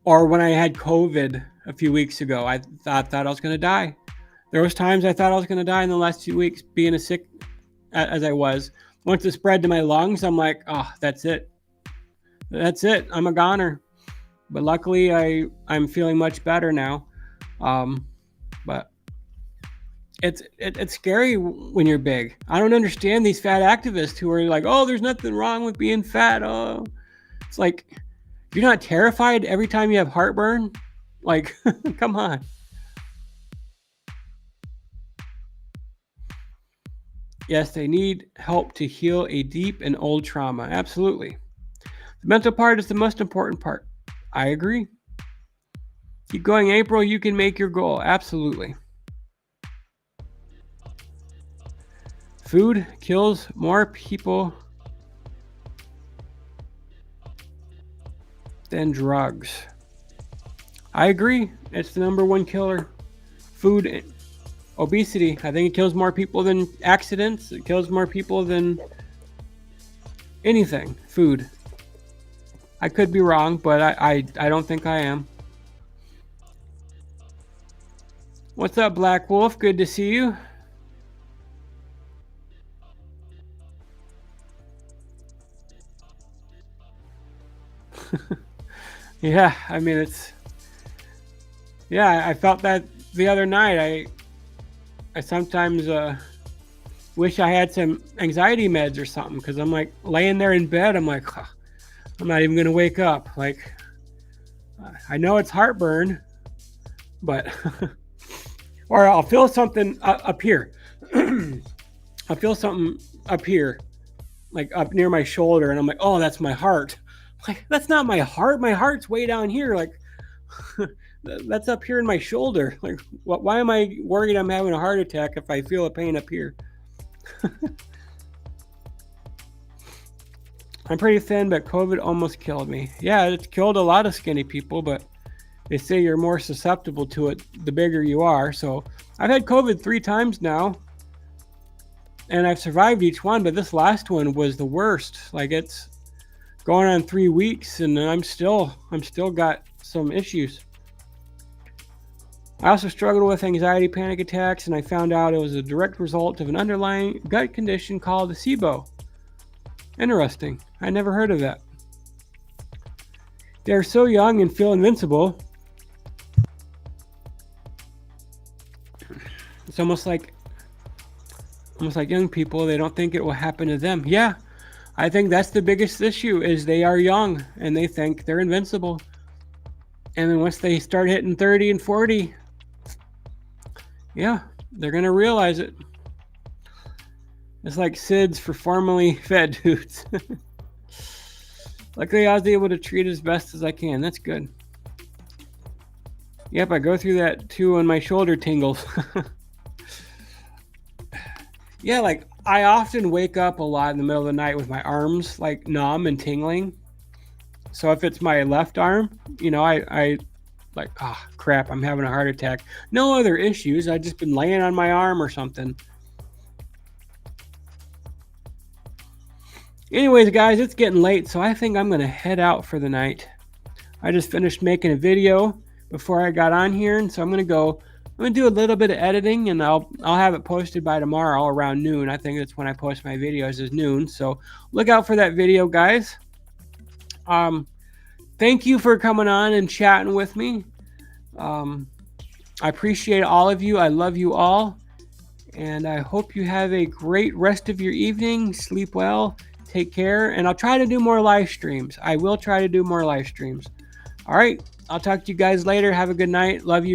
Or when I had COVID a few weeks ago, I thought I was going to die. There was times I thought I was going to die in the last 2 weeks, being as sick as I was. Once it spread to my lungs, I'm like, oh, that's it. That's it. I'm a goner. But luckily, I'm feeling much better now. But It's scary when you're big. I don't understand these fat activists who are like, oh, there's nothing wrong with being fat. Oh, it's like, you're not terrified every time you have heartburn? Like, come on. Yes, they need help to heal a deep and old trauma. Absolutely. The mental part is the most important part. I agree. Keep going, April. You can make your goal. Absolutely. Food kills more people than drugs. I agree. It's the number one killer. Food, obesity. I think it kills more people than accidents. It kills more people than anything. Food. I could be wrong, but I don't think I am. What's up, Black Wolf? Good to see you. Yeah, I mean, I felt that the other night. I sometimes wish I had some anxiety meds or something, because I'm like laying there in bed. I'm like, huh, I'm not even going to wake up. Like, I know it's heartburn, but, or I'll feel something up here. I'll feel something up here, like up near my shoulder. And I'm like, oh, that's my heart. Like, that's not my heart. My heart's way down here. Like, that's up here in my shoulder. Like, why am I worried I'm having a heart attack if I feel a pain up here? I'm pretty thin, but COVID almost killed me. Yeah, it's killed a lot of skinny people, but they say you're more susceptible to it the bigger you are. So I've had COVID 3 times now, and I've survived each one, but this last one was the worst. Like, it's going on 3 weeks, and I'm still got some issues. I also struggled with anxiety, panic attacks, and I found out it was a direct result of an underlying gut condition called the SIBO. Interesting. I never heard of that. They're so young and feel invincible. It's almost like young people, they don't think it will happen to them. Yeah, I think that's the biggest issue, is they are young and they think they're invincible. And then once they start hitting 30 and 40, yeah, they're going to realize it. It's like SIDS for formerly fed dudes. Luckily, I was able to treat it as best as I can. That's good. Yep, I go through that too when my shoulder tingles. Yeah, like, I often wake up a lot in the middle of the night with my arms like numb and tingling. So if it's my left arm, I like, ah, crap, I'm having a heart attack. No other issues. I've just been laying on my arm or something. Anyways, guys, it's getting late, so I think I'm going to head out for the night. I just finished making a video before I got on here, and so I'm going to do a little bit of editing, and I'll have it posted by tomorrow around noon. I think that's when I post my videos, is noon. So look out for that video, guys. Thank you for coming on and chatting with me. I appreciate all of you. I love you all. And I hope you have a great rest of your evening. Sleep well. Take care. And I'll try to do more live streams. I will try to do more live streams. All right. I'll talk to you guys later. Have a good night. Love you.